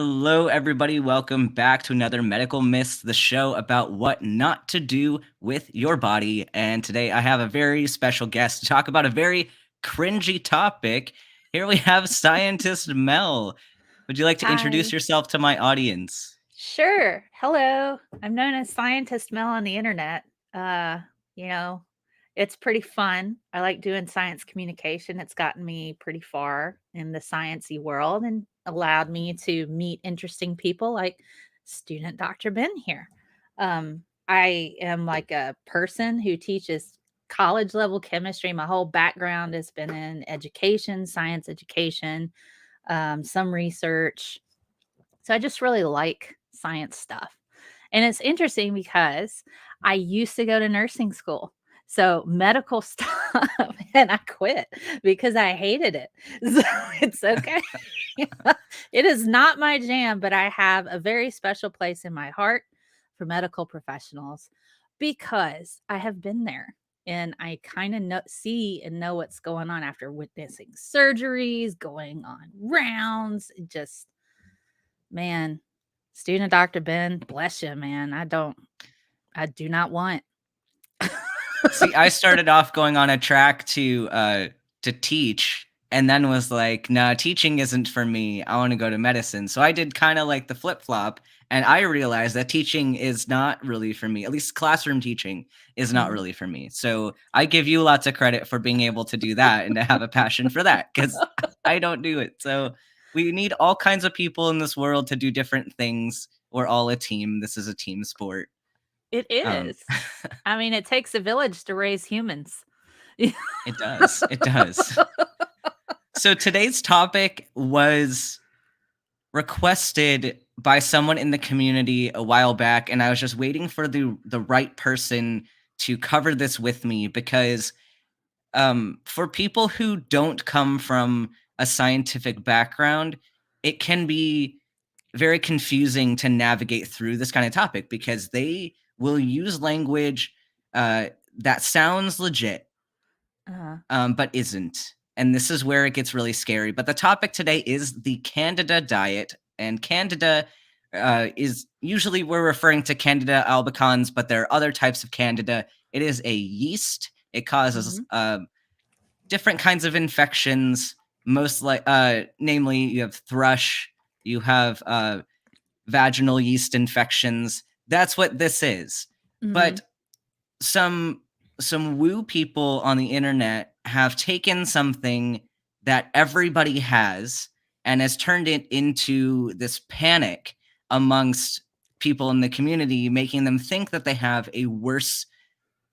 Hello, everybody. Welcome back to another Medical Myths, the show about what not to do with your body. And today I have a very special guest to talk about a very cringy topic. Here we have Scientist Mel. Would you like to introduce Hi. yourself to my audience? Sure. Hello. I'm known as Scientist Mel on the internet. Uh, you know, it's pretty fun. I like doing science communication. It's gotten me pretty far in the sciencey world and allowed me to meet interesting people like student Dr. Ben here. I am like a person who teaches college level chemistry. My whole background has been in education, science education, some research. So I just really like science stuff. And it's interesting because I used to go to nursing school. So medical stuff, and I quit because I hated it. So it's okay. It is not my jam, but I have a very special place in my heart for medical professionals because I have been there and I kind of see and know what's going on after witnessing surgeries, going on rounds, just man, student Dr. Ben, bless you, man. I do not want. See, I started off going on a track to teach, and then was like, "Nah, teaching isn't for me. I want to go to medicine." So I did kind of like the flip flop, and I realized that teaching is not really for me. At least classroom teaching is not Mhm. really for me. So I give you lots of credit for being able to do that and to have a passion for that, because I don't do it. So we need all kinds of people in this world to do different things. We're all a team. This is a team sport. It Um, is. I mean, it takes a village to raise humans. it does. It does. So today's topic was requested by someone in the community a while back, and I was just waiting for the right person to cover this with me because for people who don't come from a scientific background, it can be very confusing to navigate through this kind of topic because they will use language that sounds legit Uh, but isn't. And this is where it gets really scary. But the topic today is the Candida diet. And Candida is usually we're referring to Candida albicans, but there are other types of Candida. It is a yeast. It causes mhm. different kinds of infections. Most like, namely, you have thrush, you have vaginal yeast infections. That's what this is. Mhm. But some woo people on the internet have taken something that everybody has and has turned it into this panic amongst people in the community, making them think that they have a worse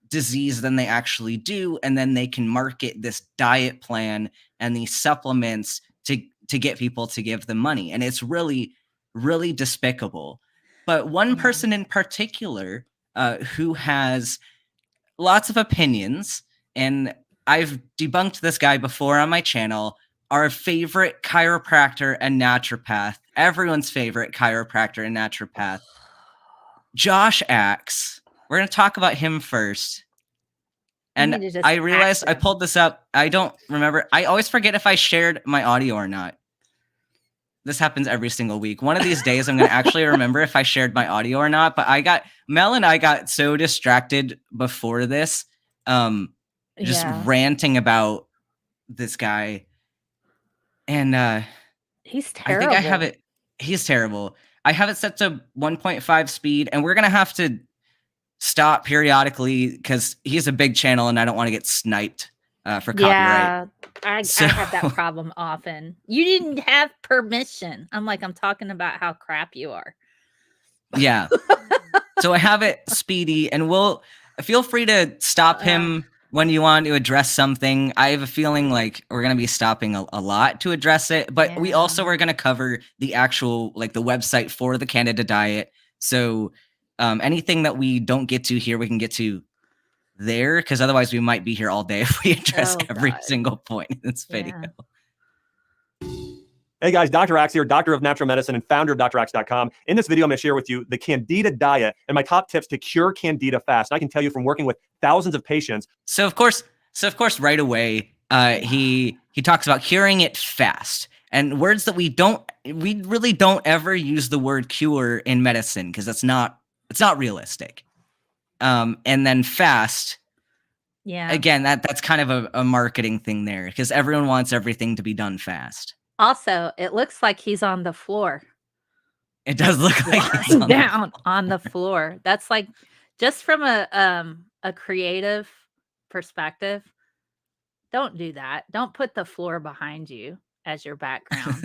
disease than they actually do, and then they can market this diet plan and these supplements to get people to give them money, and it's really really despicable. But one Yeah. person in particular who has lots of opinions, and I've debunked this guy before on my channel. Our favorite chiropractor and naturopath, everyone's favorite chiropractor and naturopath, Josh Axe. We're going to talk about him first. You And need to just I axe realized I him. pulled this up. I don't remember. I always forget if I shared my audio or not. This happens every single week. One of these days, I'm going to actually remember if I shared my audio or not. But Mel and I got so distracted before this, just Yeah. ranting about this guy. And He's I think I have terrible. it. He's terrible. I have it set to 1.5 speed, and we're going to have to stop periodically because he's a big channel and I don't want to get sniped for copyright. Yeah, I So have that problem often. You didn't have permission. I'm like, I'm talking about how crap you are. yeah. So I have it speedy, and we'll feel free to stop Uh, him when you want to address something. I have a feeling like we're going to be stopping a lot to address it, but we yeah. also are going to cover the actual, like the website for the Candida diet. So anything that we don't get to here, we can get to there, because otherwise we might be here all day if we address Oh every God. single point in this video. Yeah. Hey guys, Dr. Axe here, doctor of natural medicine and founder of draxe.com. In this video, I'm going to share with you the Candida diet and my top tips to cure Candida fast. And I can tell you from working with thousands of patients. So of course, right away, he talks about curing it fast. and words that we really don't ever use the word cure in medicine because it's not realistic. And then fast, Yeah. again, that's kind of a marketing thing there because everyone wants everything to be done fast. Also, it looks like he's on the floor. It does look like he's Lying on the down on the floor. That's like, just from a creative perspective, don't do that. Don't put the floor behind you as your background.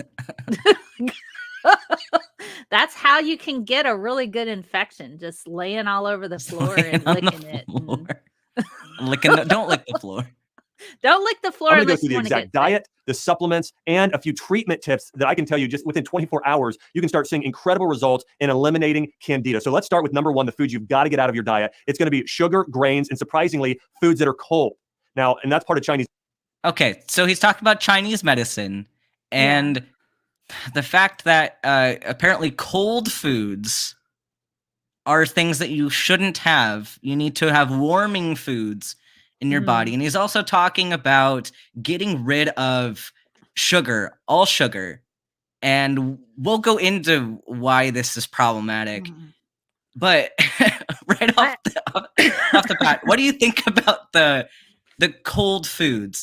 That's how you can get a really good infection, just laying all over the floor and laying on the licking it. floor. And Don't lick the floor. don't lick the floor I'm going to go unless through you the want to get exact diet, the supplements, and a few treatment tips that I can tell you just within 24 hours, you can start seeing incredible results in eliminating Candida. So let's start with number one, the foods you've got to get out of your diet. It's going to be sugar, grains, and surprisingly, foods that are cold. Now, and that's part of Chinese. Okay, so he's talking about Chinese medicine and the fact that apparently cold foods are things that you shouldn't have. You need to have warming foods in your body. And he's also talking about getting rid of sugar, all sugar. And we'll go into why this is problematic. But right off the bat, what do you think about the cold foods?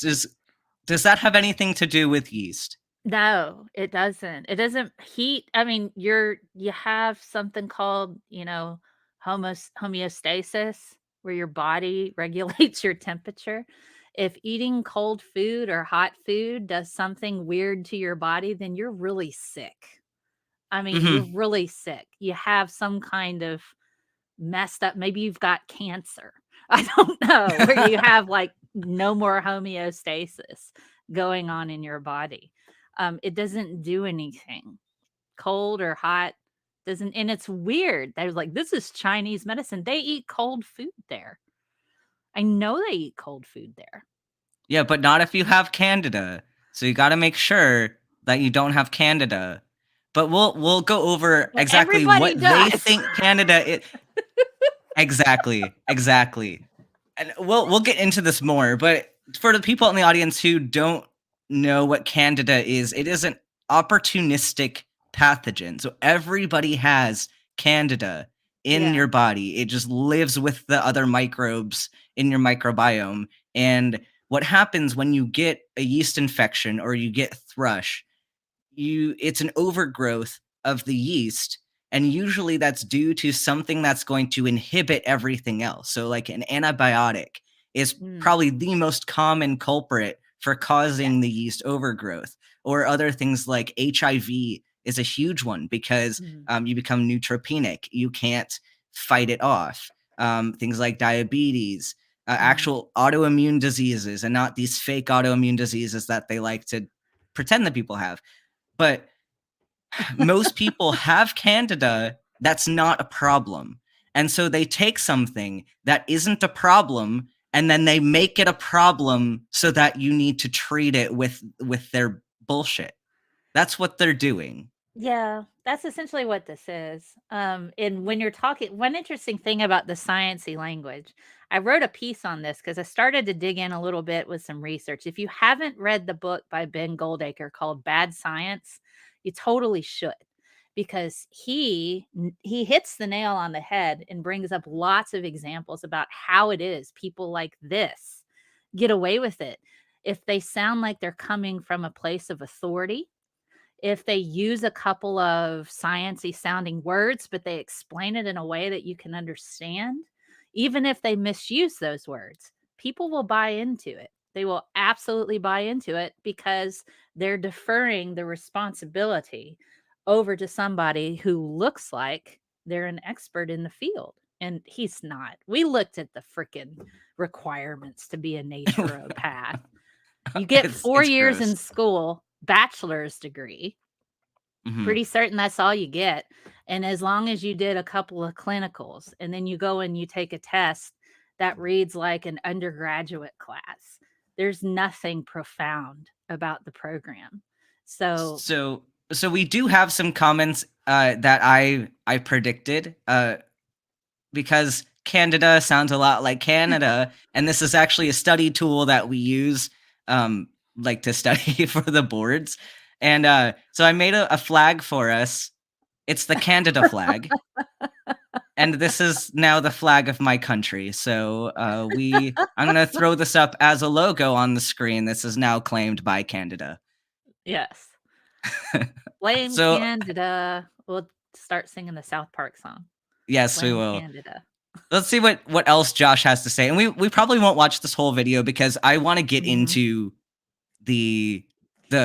Does that have anything to do with yeast? No, it doesn't. It doesn't heat. I mean, you have something called, homeostasis, where your body regulates your temperature. If eating cold food or hot food does something weird to your body, then you're really sick. I mean, you're really sick. You have some kind of messed up, maybe you've got cancer. I don't know, where you have like no more homeostasis going on in your body. It doesn't do anything. Cold or hot doesn't, and it's weird. They're like, this is Chinese medicine. They eat cold food there. I know they eat cold food there. Yeah, but not if you have Candida. So you got to make sure that you don't have Candida. But we'll go over exactly what they think Candida is. Exactly. And we'll get into this more, but for the people in the audience who don't know what Candida is, it is an opportunistic pathogen. So everybody has Candida in your body. It just lives with the other microbes in your microbiome. And what happens when you get a yeast infection or you get thrush, it's an overgrowth of the yeast. And usually that's due to something that's going to inhibit everything else. So like an antibiotic is probably the most common culprit for causing the yeast overgrowth, or other things like HIV is a huge one because you become neutropenic. You can't fight it off. Things like diabetes, actual autoimmune diseases, and not these fake autoimmune diseases that they like to pretend that people have. But most people have Candida. That's not a problem. And so they take something that isn't a problem and then they make it a problem so that you need to treat it with their bullshit. That's what they're doing. Yeah, that's essentially what this is. And when you're talking, one interesting thing about the sciencey language, I wrote a piece on this because I started to dig in a little bit with some research. If you haven't read the book by Ben Goldacre called Bad Science, you totally should, because he hits the nail on the head and brings up lots of examples about how it is people like this get away with it. If they sound like they're coming from a place of authority, if they use a couple of sciencey sounding words, but they explain it in a way that you can understand, even if they misuse those words, people will buy into it. They will absolutely buy into it because they're deferring the responsibility over to somebody who looks like they're an expert in the field. And he's not. We looked at the freaking requirements to be a naturopath. You get 4 years in school, bachelor's degree. Pretty certain that's all you get. And as long as you did a couple of clinicals and then you go and you take a test that reads like an undergraduate class, there's nothing profound about the program. So we do have some comments that I predicted because Candida sounds a lot like Canada, and this is actually a study tool that we use like to study for the boards. And so I made a flag for us. It's the Candida flag. And this is now the flag of my country. So I'm going to throw this up as a logo on the screen. This is now claimed by Candida. Yes. Blame So- Candida. We'll start singing the South Park song. Yes, we Blame will. Candida. Let's see what else Josh has to say. And we probably won't watch this whole video because I want to get Mhm. into the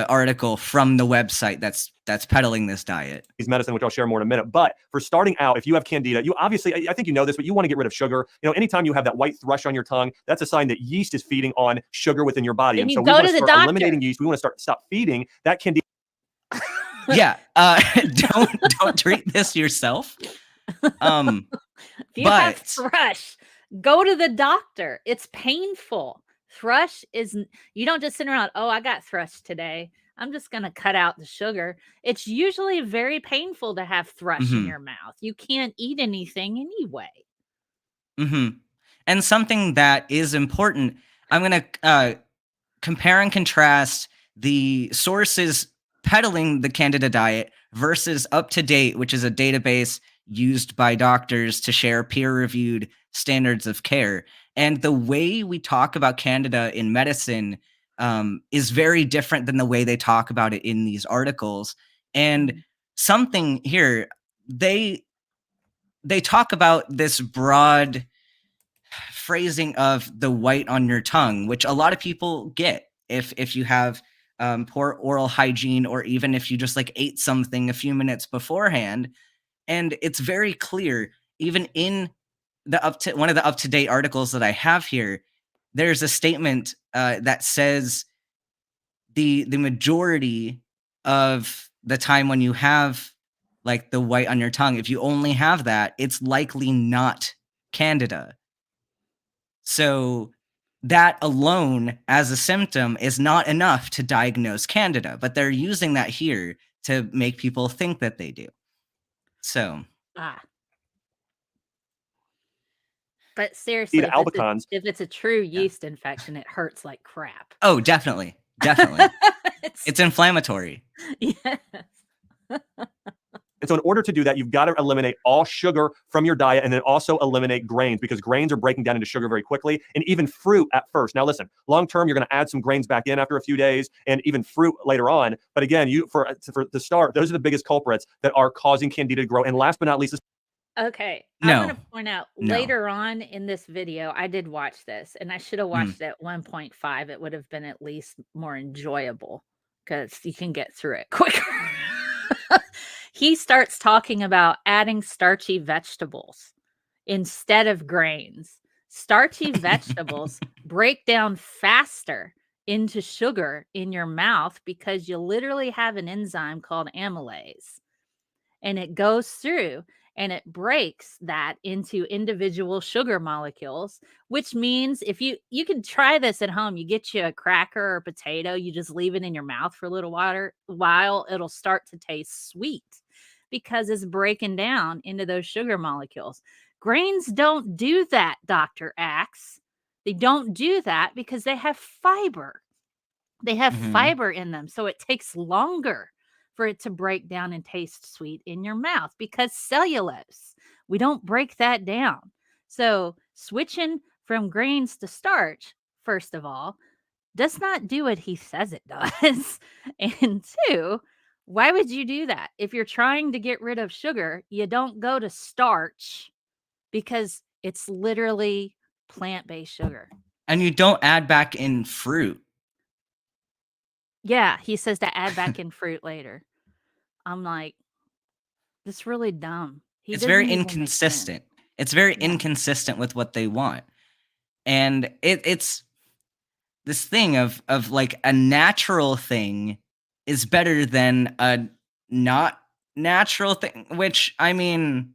article from the website that's peddling this diet. Medicine, which I'll share more in a minute. But for starting out, if you have Candida, you obviously, I think you know this, but you want to get rid of sugar. You know, anytime you have that white thrush on your tongue, that's a sign that yeast is feeding on sugar within your body. Then And you so we go want to to the start doctor. eliminating yeast. We want to stop feeding that Candida. Yeah, don't treat this yourself. If you have But- thrush, go to the doctor. It's painful. Thrush is, you don't just sit around, oh, I got thrush today, I'm just going to cut out the sugar. It's usually very painful to have thrush in Mhm. your mouth. You can't eat anything anyway. And something that is important, I'm going to compare and contrast the sources peddling the Candida diet versus Up to Date, which is a database used by doctors to share peer-reviewed standards of care. And the way we talk about Candida in medicine is very different than the way they talk about it in these articles. And something here, they talk about this broad phrasing of the white on your tongue, which a lot of people get if you have poor oral hygiene, or even if you just like ate something a few minutes beforehand. And it's very clear, even in the one of the up-to-date articles that I have here, there's a statement that says the majority of the time when you have like the white on your tongue, if you only have that, it's likely not Candida. So that alone as a symptom is not enough to diagnose Candida, but they're using that here to make people think that they do. So But seriously, Eat albicans. if it's a true yeast infection, it hurts like crap. Oh, definitely. It's inflammatory. Yes. And so in order to do that, you've got to eliminate all sugar from your diet and then also eliminate grains, because grains are breaking down into sugar very quickly, and even fruit at first. Now listen, long term, you're going to add some grains back in after a few days and even fruit later on. But again, for the start, those are the biggest culprits that are causing Candida to grow. And last but not least, Okay. No. I'm going to point out No. later on in this video, I did watch this, and I should have watched it at 1.5. It would have been at least more enjoyable because you can get through it quicker. He starts talking about adding starchy vegetables instead of grains. Starchy vegetables break down faster into sugar in your mouth because you literally have an enzyme called amylase, and it goes through and it breaks that into individual sugar molecules, which means if you can try this at home, you get you a cracker or a potato, you just leave it in your mouth for a little while, it'll start to taste sweet because it's breaking down into those sugar molecules. Grains don't do that, Dr. Axe. They don't do that because they have fiber. They have fiber in them, so it takes longer for it to break down and taste sweet in your mouth because cellulose, we don't break that down. So switching from grains to starch, first of all, does not do what he says it does. And two, why would you do that? If you're trying to get rid of sugar, you don't go to starch because it's literally plant-based sugar. And you don't add back in fruit. Yeah, he says to add back in fruit later. I'm like, that's really dumb. It's very inconsistent. It's very inconsistent with what they want. And it's this thing of like a natural thing is better than a not natural thing, which, I mean,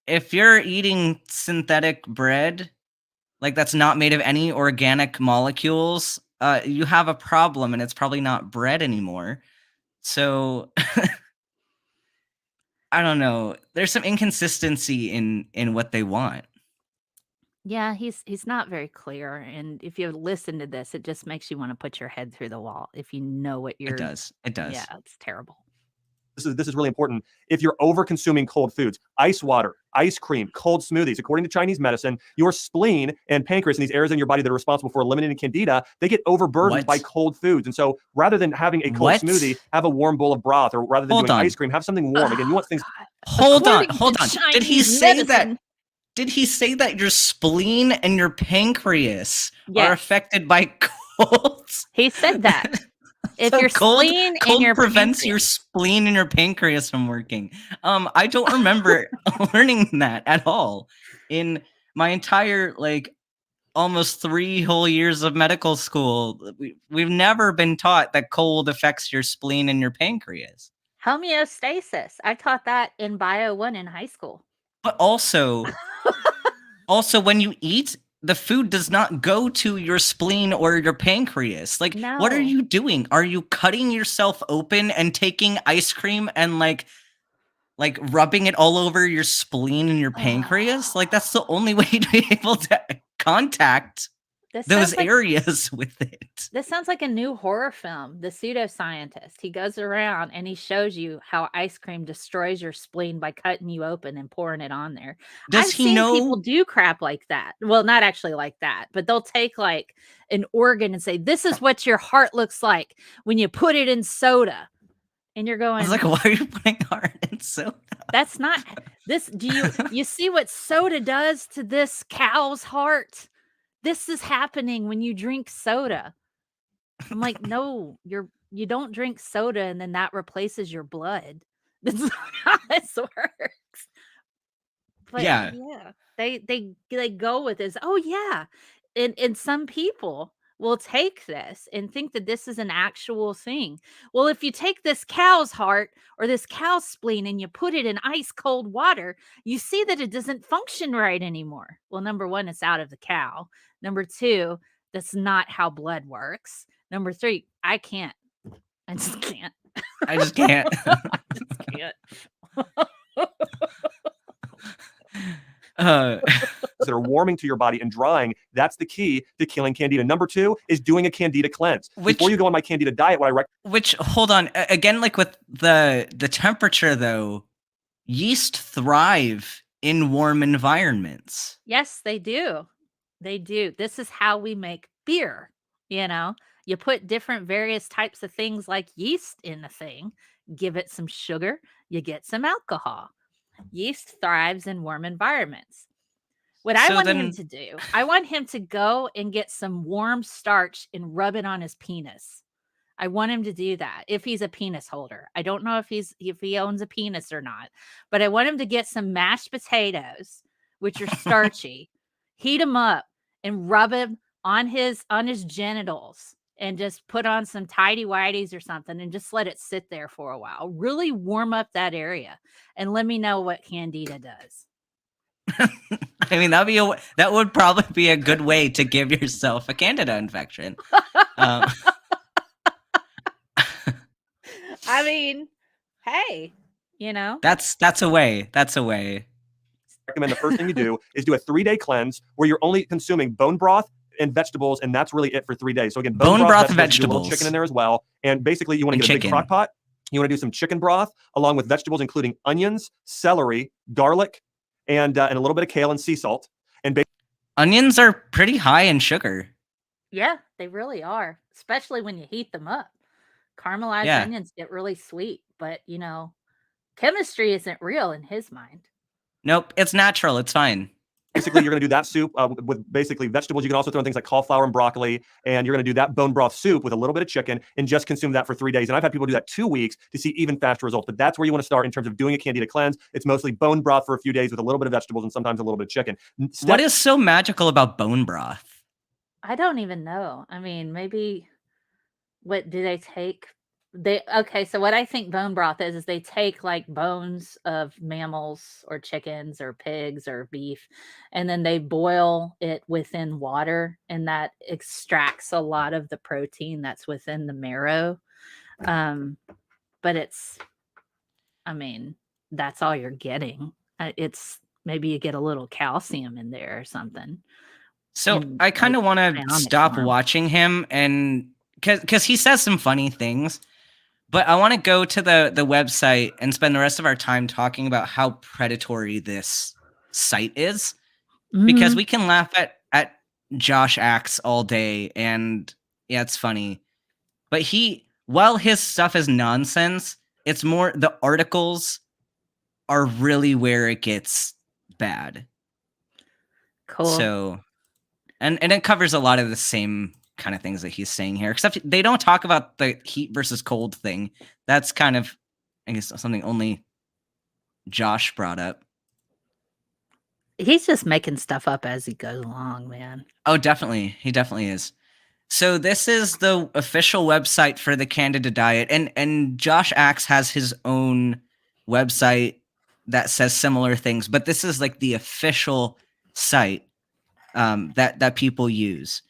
if you're eating synthetic bread, like that's not made of any organic molecules, you have a problem, and it's probably not bread anymore. So I don't know. There's some inconsistency in what they want. Yeah, he's not very clear, and if you listen to this, it just makes you wanna put your head through the wall if you know what It you're. does. It Yeah, does. it's terrible. This is really important. If you're over consuming cold foods, ice water, ice cream, cold smoothies, according to Chinese medicine, your spleen and pancreas and these areas in your body that are responsible for eliminating candida, they get overburdened by What? cold foods. And so rather than having a cold What? smoothie, have a warm bowl of broth, or rather than Hold doing ice on. cream, have something warm. Again, you Oh, want things. God. Hold on. According Hold to on. Did he Chinese say that? medicine. Did he say that your spleen and your pancreas are Yes, affected by colds? he said that. If So your cold spleen and cold your prevents your pancreas. spleen and your pancreas from working. I don't remember learning that at all in my entire almost 3 whole years of medical school. We've never been taught that cold affects your spleen and your pancreas. Homeostasis. I taught that in Bio 1 in high school. But also when you eat, the food does not go to your spleen or your pancreas. Like, what are No. you doing? Are you cutting yourself open and taking ice cream and rubbing it all over your spleen and your pancreas? Like, that's the only way to be able to contact This those sounds like areas with it. this sounds like a new horror film, The Pseudoscientist. He goes around and he shows you how ice cream destroys your spleen by cutting you open and pouring it on there. Does I've he seen people know? do crap like that. Well, not actually like that, but they'll take like an organ and say, "This is what your heart looks like when you put it in soda." And you're I was going, like, why are you putting heart in soda? "That's not this. Do you see what soda does to this cow's heart? This is happening when you drink soda." I'm like, "No, you don't drink soda and then that replaces your blood. That's not how this works." But Yeah. yeah, they go with this, "Oh, yeah." And some people will take this and think that this is an actual thing. Well, if you take this cow's heart or this cow's spleen and you put it in ice cold water, you see that it doesn't function right anymore. Well, number 1, it's out of the cow. Number 2, that's not how blood works. Number 3, I can't. I just can't. I just can't. I just can't. uh, That are warming to your body and drying. That's the key to killing candida. Number 2 is doing a candida cleanse. Which- Before you go on my candida diet, what I recommend which hold on again, like with the temperature though, yeast thrive in warm environments. Yes, they do. They do. This is how we make beer, you know? You put different various types of things like yeast in the thing, give it some sugar, you get some alcohol. Yeast thrives in warm environments. What I So want him then- to do, I want him to go and get some warm starch and rub it on his penis. I want him to do that if he's a penis holder. I don't know if he owns a penis or not, but I want him to get some mashed potatoes, which are starchy, heat them up and rub him on his genitals and just put on some tidy whities or something and just let it sit there for a while. Really warm up that area and let me know what candida does. I mean, that would probably be a good way to give yourself a candida infection. I mean, hey, you know, That's a way. That's a way. recommend the first thing you do is do a 3-day cleanse where you're only consuming bone broth and vegetables, and that's really it for 3 days. So again, Bone broth, you do a little vegetables. chicken in there as well. And basically, you want And to get a big chicken. crock pot. You want to do some chicken broth along with vegetables, including onions, celery, garlic, and a little bit of kale and sea salt. And Onions are pretty high in sugar. yeah, they really are, especially when you heat them up. Caramelized Yeah. onions get really sweet, but you know, chemistry isn't real in his mind. Nope, it's natural. It's fine. basically, you're going to do that soup with basically vegetables. You can also throw in things like cauliflower and broccoli, and you're going to do that bone broth soup with a little bit of chicken and just consume that for 3 days. And I've had people do that 2 weeks to see even faster results. But that's where you want to start in terms of doing a candida cleanse. It's mostly bone broth for a few days with a little bit of vegetables and sometimes a little bit of chicken. What is so magical about bone broth? I don't even know. I mean, maybe what do they take? Okay, so what I think bone broth is they take like bones of mammals or chickens or pigs or beef, and then they boil it within water, and that extracts a lot of the protein that's within the marrow. But I mean, that's all you're getting. It's maybe you get a little calcium in there or something. So in, I kind like, of want to bionic stop form. watching him, and because he says some funny things, but I want to go to the website and spend the rest of our time talking about how predatory this site is, because Mhm. we can laugh at Josh Axe all day, and yeah, it's funny. But while his stuff is nonsense, it's more the articles are really where it gets bad. Cool. So, and it covers a lot of the same kind of things that he's saying here, except they don't talk about the heat versus cold thing. That's kind of, I guess, something only Josh brought up. He's just making stuff up as he goes along, man. Oh, definitely. He definitely is. So this is the official website for the Candida diet, and Josh Axe has his own website that says similar things, but this is like the official site that people use.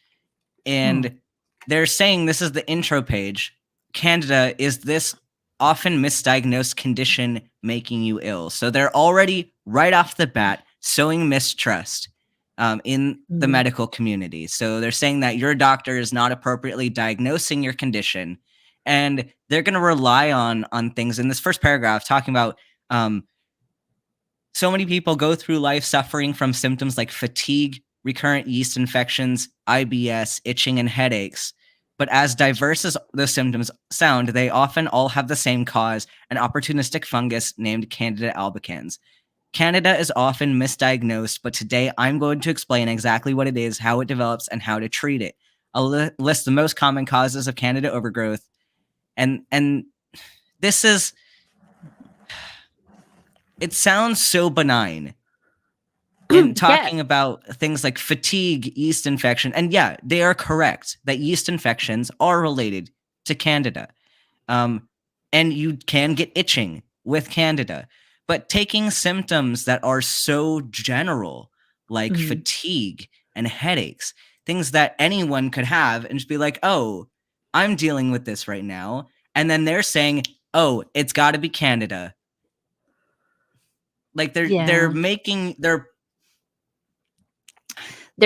And they're saying this is the intro page. Candida is this often misdiagnosed condition making you ill. So they're already right off the bat sowing mistrust in the medical community. So they're saying that your doctor is not appropriately diagnosing your condition, and they're going to rely on things in this first paragraph talking about so many people go through life suffering from symptoms like fatigue, recurrent yeast infections, IBS, itching, and headaches. But as diverse as those symptoms sound, they often all have the same cause, an opportunistic fungus named Candida albicans. Candida is often misdiagnosed, but today I'm going to explain exactly what it is, how it develops, and how to treat it. I'll list the most common causes of Candida overgrowth. And this is, it sounds so benign in talking about things like fatigue, yeast infection. And yeah, they are correct that yeast infections are related to Candida. And you can get itching with Candida. But taking symptoms that are so general, like fatigue and headaches, things that anyone could have, and just be like, oh, I'm dealing with this right now. And then they're saying, oh, it's got to be Candida. Like they're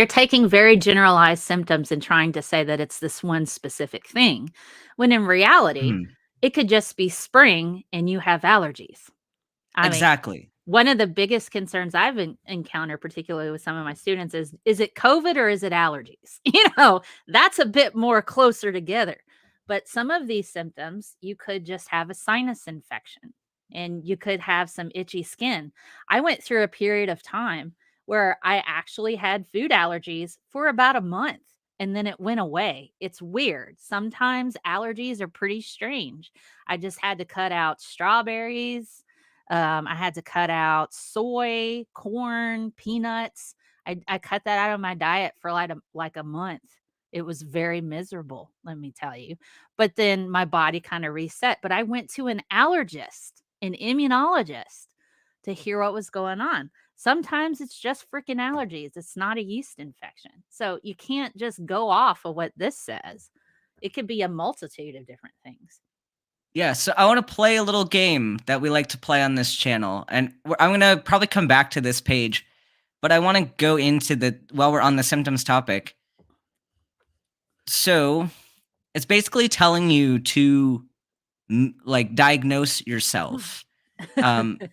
taking very generalized symptoms and trying to say that it's this one specific thing, when in reality, it could just be spring and you have allergies. Exactly. One of the biggest concerns I've encountered, particularly with some of my students, is it COVID or is it allergies? That's a bit more closer together. But some of these symptoms, you could just have a sinus infection and you could have some itchy skin. I went through a period of time where I actually had food allergies for about a month and then it went away. It's weird. Sometimes allergies are pretty strange. I just had to cut out strawberries. I had to cut out soy, corn, peanuts. I cut that out of my diet for like a month. It was very miserable, let me tell you. But then my body kind of reset. But I went to an allergist, an immunologist, to hear what was going on. Sometimes it's just freaking allergies. It's not a yeast infection. So you can't just go off of what this says. It could be a multitude of different things. Yeah, so I want to play a little game that we like to play on this channel. And I'm going to probably come back to this page, but I want to go into while we're on the symptoms topic. So it's basically telling you to diagnose yourself.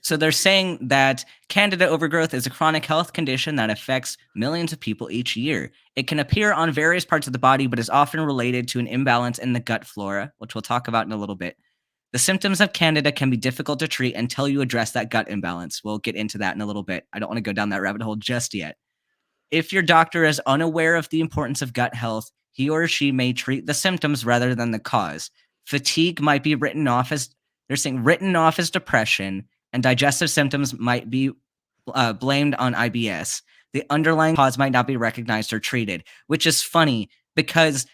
So they're saying that Candida overgrowth is a chronic health condition that affects millions of people each year. It can appear on various parts of the body, but is often related to an imbalance in the gut flora, which we'll talk about in a little bit. The symptoms of Candida can be difficult to treat until you address that gut imbalance. We'll get into that in a little bit. I don't want to go down that rabbit hole just yet. If your doctor is unaware of the importance of gut health, he or she may treat the symptoms rather than the cause. Fatigue might be written off as depression, and digestive symptoms might be blamed on IBS. The underlying cause might not be recognized or treated, which is funny because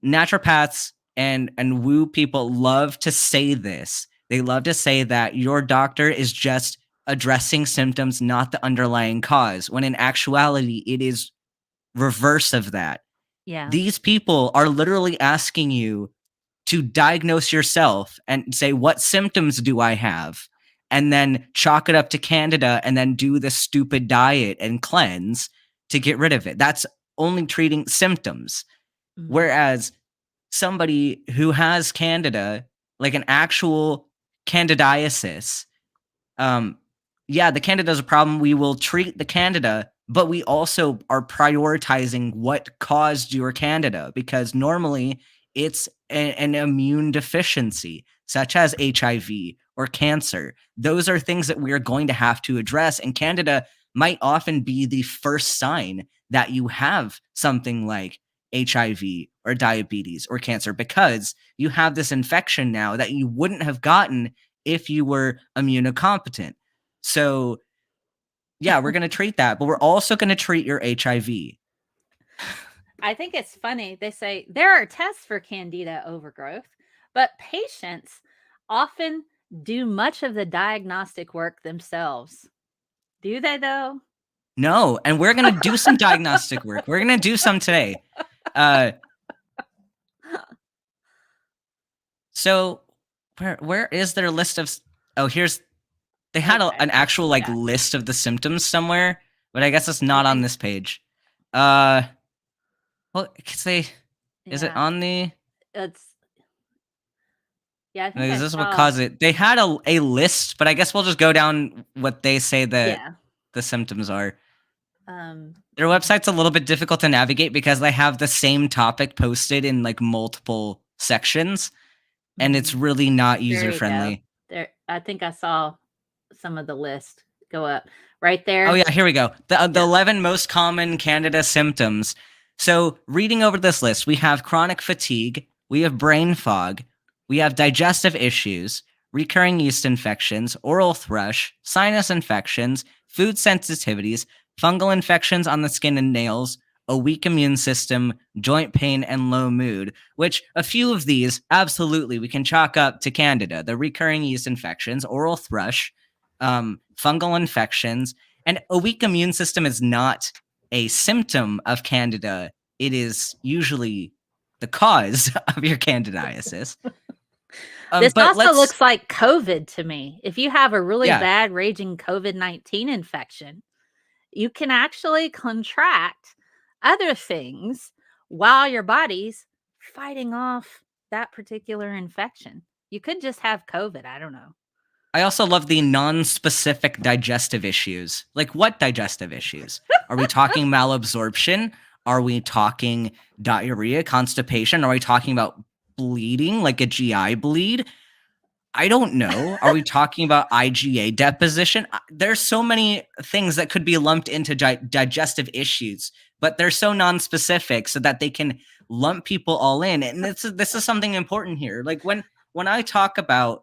naturopaths and woo people love to say this. They love to say that your doctor is just addressing symptoms, not the underlying cause, when in actuality, it is reverse of that. Yeah. These people are literally asking you to diagnose yourself and say, what symptoms do I have? and then chalk it up to Candida and then do the stupid diet and cleanse to get rid of it. That's only treating symptoms. Whereas somebody who has Candida, like an actual candidiasis, yeah, the Candida is a problem. We will treat the Candida, but we also are prioritizing what caused your Candida, because normally it's an immune deficiency, such as HIV or cancer. Those are things that we are going to have to address, and Candida might often be the first sign that you have something like HIV or diabetes or cancer, because you have this infection now that you wouldn't have gotten if you were immunocompetent. So, yeah, we're going to treat that, but we're also going to treat your HIV. I think it's funny. They say there are tests for Candida overgrowth, but patients often do much of the diagnostic work themselves. Do they, though? No, and we're going to do some diagnostic work. We're going to do some today. So, where is their list of? Oh, here's. They had an actual list of the symptoms somewhere, but I guess it's not on this page. Well, because is it on the? It's I think is this what caused it? They had a list, but I guess we'll just go down what they say that the symptoms are. Their website's a little bit difficult to navigate because they have the same topic posted in like multiple sections, and it's really not user friendly. There, I think I saw some of the list go up right there. Oh yeah, here we go. The 11 most common Candida symptoms. So reading over this list, we have chronic fatigue, we have brain fog, we have digestive issues, recurring yeast infections, oral thrush, sinus infections, food sensitivities, fungal infections on the skin and nails, a weak immune system, joint pain, and low mood, which a few of these, absolutely, we can chalk up to Candida. The recurring yeast infections, oral thrush, fungal infections, and a weak immune system is not a symptom of Candida. It is usually the cause of your candidiasis. This also looks like COVID to me. If you have a really bad raging COVID-19 infection, you can actually contract other things while your body's fighting off that particular infection. You could just have COVID. I don't know. I also love the non-specific digestive issues. Like, what digestive issues? Are we talking malabsorption? Are we talking diarrhea, constipation? Are we talking about bleeding, like a GI bleed? I don't know. Are we talking about IgA deposition? There's so many things that could be lumped into digestive issues, but they're so non-specific so that they can lump people all in. And this is something important here. Like when I talk about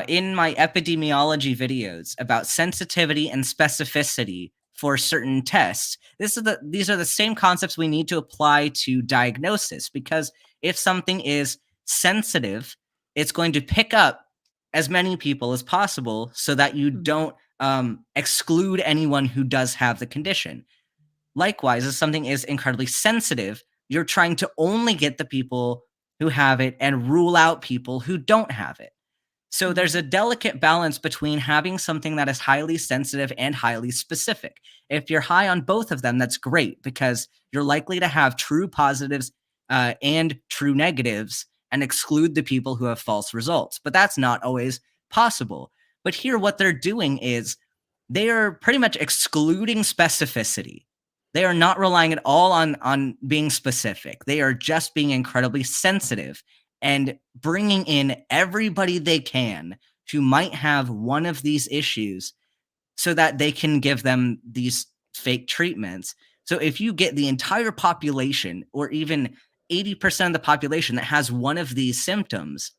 in my epidemiology videos about sensitivity and specificity for certain tests, these are the same concepts we need to apply to diagnosis, because if something is sensitive, it's going to pick up as many people as possible so that you don't exclude anyone who does have the condition. Likewise, if something is incredibly sensitive, you're trying to only get the people who have it and rule out people who don't have it. So there's a delicate balance between having something that is highly sensitive and highly specific. If you're high on both of them, that's great, because you're likely to have true positives and true negatives and exclude the people who have false results. But that's not always possible. But here, what they're doing is they are pretty much excluding specificity. They are not relying at all on being specific. They are just being incredibly sensitive and bringing in everybody they can who might have one of these issues so that they can give them these fake treatments. So if you get the entire population, or even 80% of the population that has one of these symptoms,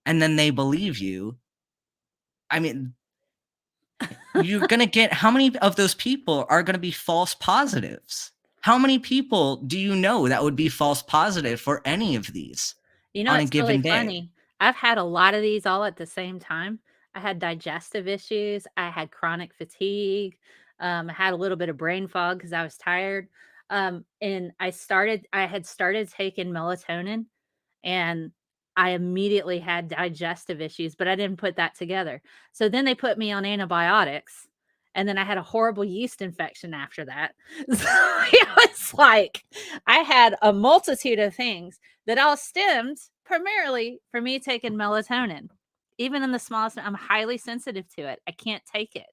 and then they believe you, I mean, you're going to get, how many of those people are going to be false positives? How many people do you know that would be false positive for any of these? You know, it's really funny. I've had a lot of these all at the same time. I had digestive issues. I had chronic fatigue. I had a little bit of brain fog because I was tired. And I had started taking melatonin, and I immediately had digestive issues, but I didn't put that together. So then they put me on antibiotics, and then I had a horrible yeast infection after that. So it was like I had a multitude of things that all stemmed primarily from me taking melatonin. Even in the smallest, I'm highly sensitive to it. I can't take it.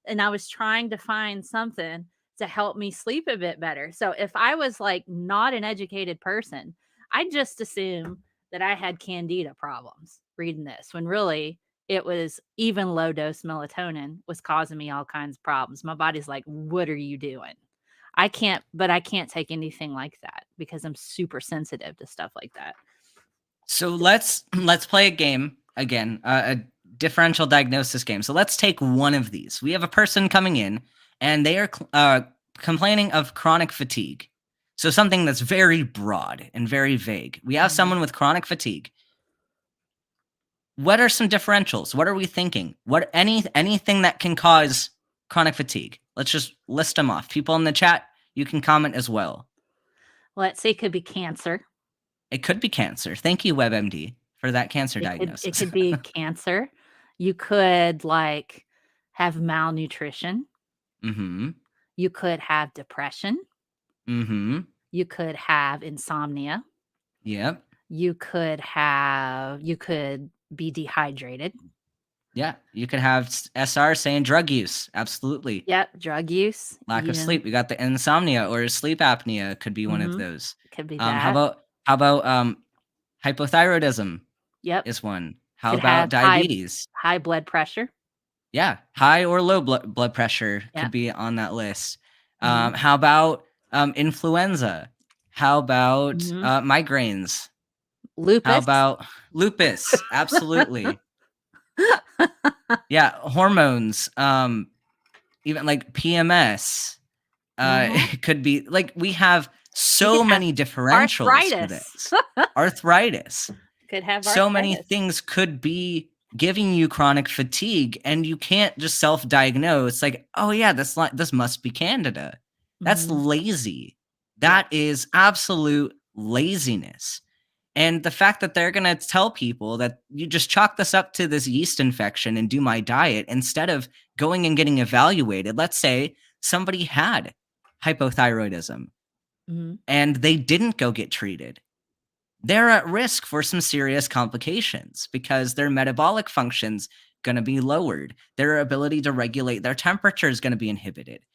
And I was trying to find something to help me sleep a bit better. So if I was like not an educated person, I just assume that I had Candida problems reading this when really it was even low dose melatonin was causing me all kinds of problems. My body's like, what are you doing? But I can't take anything like that because I'm super sensitive to stuff like that. So let's play a game again, a differential diagnosis game. So let's take one of these. We have a person coming in, and they are complaining of chronic fatigue. So something that's very broad and very vague. We have someone with chronic fatigue. What are some differentials? What are we thinking? What anything that can cause chronic fatigue? Let's just list them off. People in the chat, you can comment as well. Let's see, it could be cancer. It could be cancer. Thank you, WebMD, for that cancer diagnosis. It could be cancer. You could like have malnutrition. Mm-hmm. You could have depression. Mm-hmm. You could have insomnia. Yep. You could be dehydrated. Yeah. You could have SR saying drug use. Absolutely. Yep. Drug use. Lack of sleep. We got the insomnia or sleep apnea could be one of those. Could be that. How about hypothyroidism? Yep. Is one. How Could about have diabetes? high blood pressure. Yeah. High or low blood pressure could be on that list. How about influenza? How about migraines? Lupus. How about lupus? Absolutely. Yeah, hormones. Even like PMS. It could be like we have so many differentials for this. Arthritis. Could have arthritis. So many things could be giving you chronic fatigue, and you can't just self-diagnose like, oh yeah, this must be Candida. That's lazy. That is absolute laziness. And the fact that they're going to tell people that you just chalk this up to this yeast infection and do my diet instead of going and getting evaluated. Let's say somebody had hypothyroidism and they didn't go get treated. They're at risk for some serious complications because their metabolic function's going to be lowered. Their ability to regulate their temperature is going to be inhibited.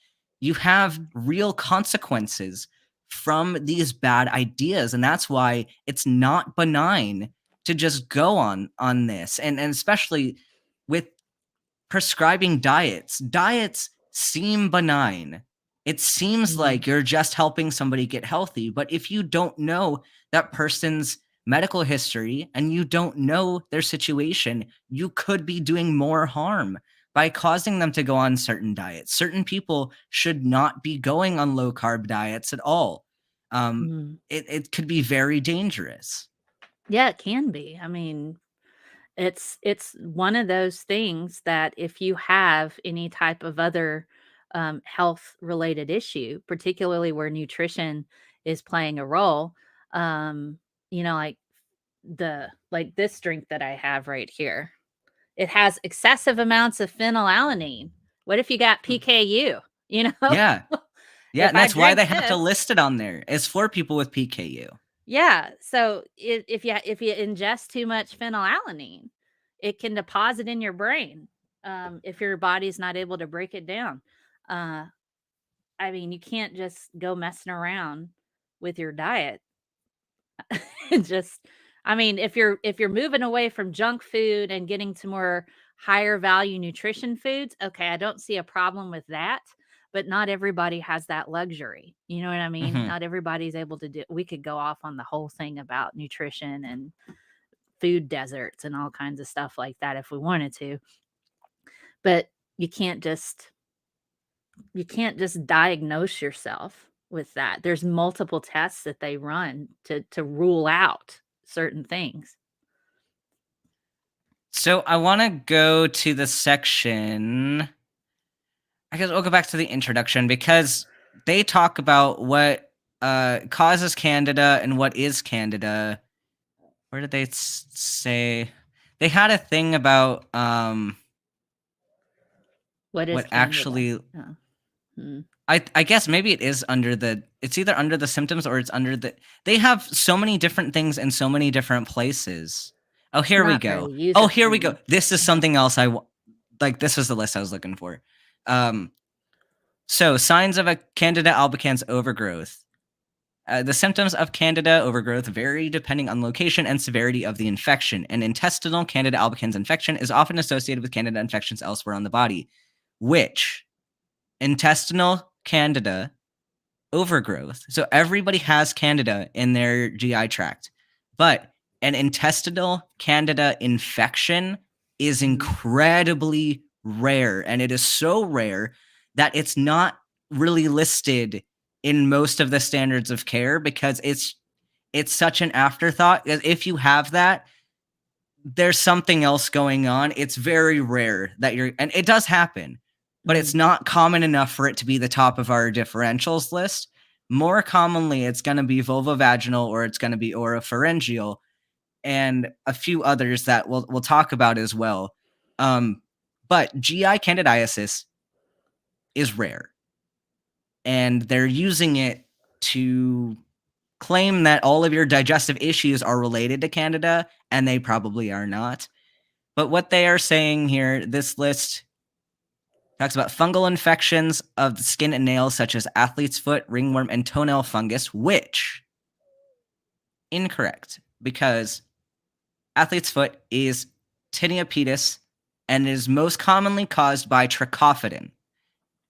You have real consequences from these bad ideas, and that's why it's not benign to just go on this. And especially with prescribing diets seem benign. It seems like you're just helping somebody get healthy, but if you don't know that person's medical history and you don't know their situation, you could be doing more harm by causing them to go on certain diets. Certain people should not be going on low carb diets at all. It could be very dangerous. Yeah, it can be. I mean, it's one of those things that if you have any type of other health related issue, particularly where nutrition is playing a role, like this drink that I have right here, it has excessive amounts of phenylalanine. What if you got PKU? Yeah. Yeah, and that's why they have to list it on there. It's for people with PKU. Yeah. So if you ingest too much phenylalanine, it can deposit in your brain if your body's not able to break it down. I mean, you can't just go messing around with your diet. If you're moving away from junk food and getting to more higher value nutrition foods, okay, I don't see a problem with that. But not everybody has that luxury. You know what I mean? Not everybody's able to do. We could go off on the whole thing about nutrition and food deserts and all kinds of stuff like that if we wanted to. But you can't just diagnose yourself with that. There's multiple tests that they run to rule out certain things. So I want to go to the section. I guess we'll go back to the introduction because they talk about what causes Candida and what is Candida, where did they say they had a thing about What is what Candida? actually Oh. Hmm. I guess maybe it is it's either under the symptoms or it's under they have so many different things in so many different places. Oh, here we Not go. very Oh, here we go. user-friendly. This is something else like this was the list I was looking for. So signs of a Candida albicans overgrowth. The symptoms of Candida overgrowth vary depending on location and severity of the infection. An intestinal Candida albicans infection is often associated with Candida infections elsewhere on the body, which intestinal Candida overgrowth. So everybody has Candida in their GI tract, but an intestinal Candida infection is incredibly rare, and it is so rare that it's not really listed in most of the standards of care because it's such an afterthought. If you have that, there's something else going on. It's very rare that and it does happen, but it's not common enough for it to be the top of our differentials list. More commonly, it's going to be vulvovaginal or it's going to be oropharyngeal and a few others that we'll talk about as well. But GI candidiasis is rare, and they're using it to claim that all of your digestive issues are related to Candida, and they probably are not. But what they are saying here, this list talks about fungal infections of the skin and nails, such as athlete's foot, ringworm, and toenail fungus, which incorrect because athlete's foot is tinea pedis and is most commonly caused by trichophyton.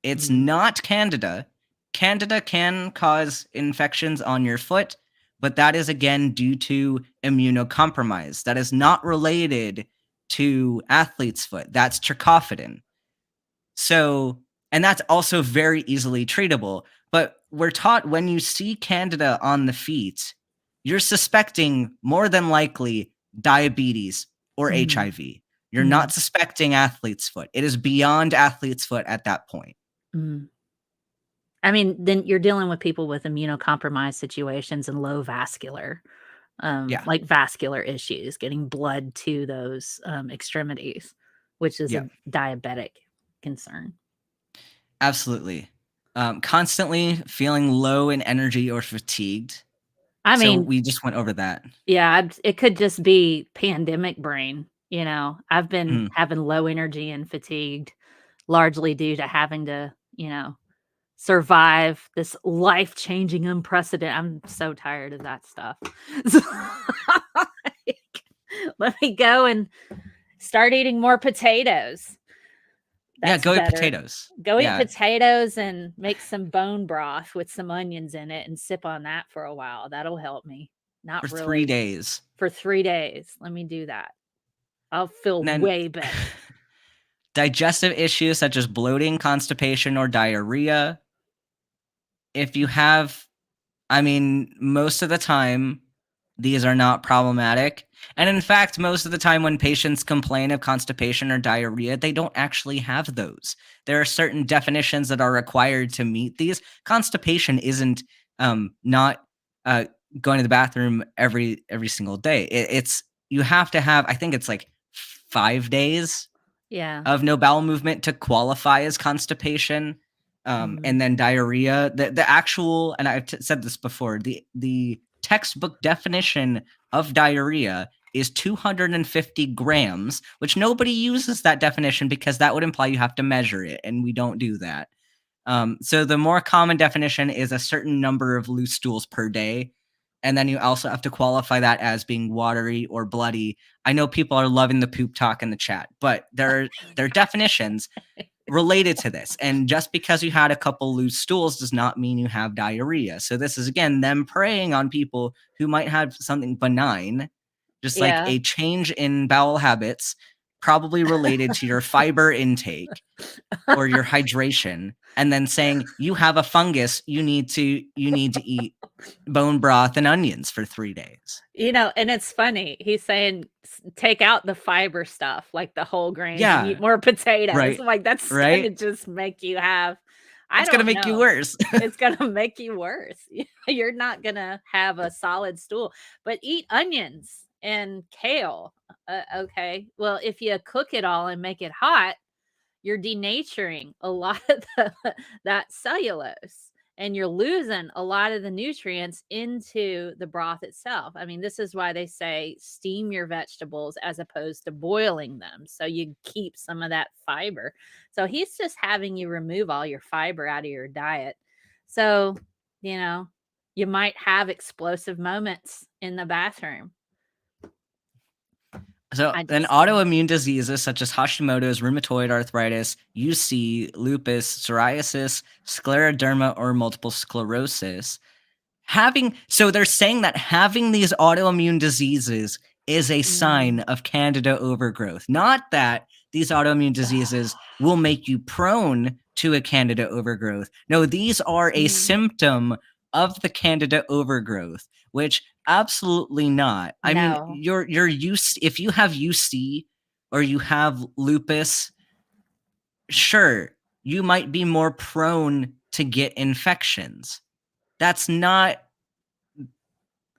It's not Candida. Candida can cause infections on your foot, but that is again due to immunocompromise. That is not related to athlete's foot. That's trichophyton. So, and that's also very easily treatable. But we're taught when you see Candida on the feet, you're suspecting more than likely diabetes or HIV. You're not suspecting athlete's foot. It is beyond athlete's foot at that point. I mean, then you're dealing with people with immunocompromised situations and low vascular, like vascular issues, getting blood to those extremities, which is a diabetic concern. Absolutely. Constantly feeling low in energy or fatigued. I mean, we just went over that. Yeah, it could just be pandemic brain. You know, I've been having low energy and fatigued largely due to having to, survive this life-changing, unprecedented. I'm so tired of that stuff. So, let me go and start eating more potatoes. Go eat potatoes. Go eat potatoes and make some bone broth with some onions in it and sip on that for a while. That'll help me. Not for really. 3 days. For 3 days. Let me do that. I'll feel way better. Digestive issues such as bloating, constipation, or diarrhea. If you have, most of the time, these are not problematic. And in fact, most of the time when patients complain of constipation or diarrhea, they don't actually have those. There are certain definitions that are required to meet these. Constipation isn't not going to the bathroom every single day. It's you have to have, I think it's like 5 days of no bowel movement to qualify as constipation. And then diarrhea, the actual, and I've said this before, the textbook definition of diarrhea is 250 grams, which nobody uses that definition because that would imply you have to measure it, and we don't do that. So the more common definition is a certain number of loose stools per day. And then you also have to qualify that as being watery or bloody. I know people are loving the poop talk in the chat, but there are definitions related to this. And just because you had a couple loose stools does not mean you have diarrhea. So this is, again, them preying on people who might have something benign, just like a change in bowel habits, probably related to your fiber intake or your hydration, and then saying you have a fungus, you need to eat bone broth and onions for 3 days. And it's funny. He's saying take out the fiber stuff, like the whole grains, and eat more potatoes. Right. I'm like, that's gonna just make you have. It's gonna make you worse. It's gonna make you worse. You're not gonna have a solid stool. But eat onions and kale. Okay. Well, if you cook it all and make it hot, you're denaturing a lot of that cellulose, and you're losing a lot of the nutrients into the broth itself. I mean, this is why they say steam your vegetables as opposed to boiling them, so you keep some of that fiber. So he's just having you remove all your fiber out of your diet. So, you know, you might have explosive moments in the bathroom. So then autoimmune diseases such as Hashimoto's, rheumatoid arthritis, UC, lupus, psoriasis, scleroderma, or multiple sclerosis. So they're saying that having these autoimmune diseases is a sign of Candida overgrowth. Not that these autoimmune diseases will make you prone to a Candida overgrowth. No, these are a symptom of the Candida overgrowth, which absolutely not. I mean, you're used, if you have UC or you have lupus, sure, you might be more prone to get infections. That's not,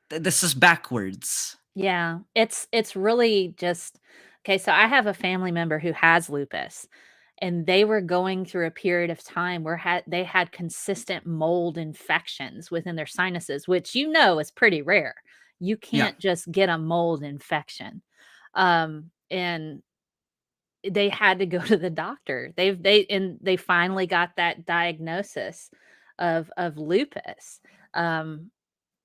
this is backwards. Yeah, it's really just okay. So I have a family member who has lupus, and they were going through a period of time where they had consistent mold infections within their sinuses, which is pretty rare. You can't just get a mold infection. And they had to go to the doctor. They finally got that diagnosis of lupus. And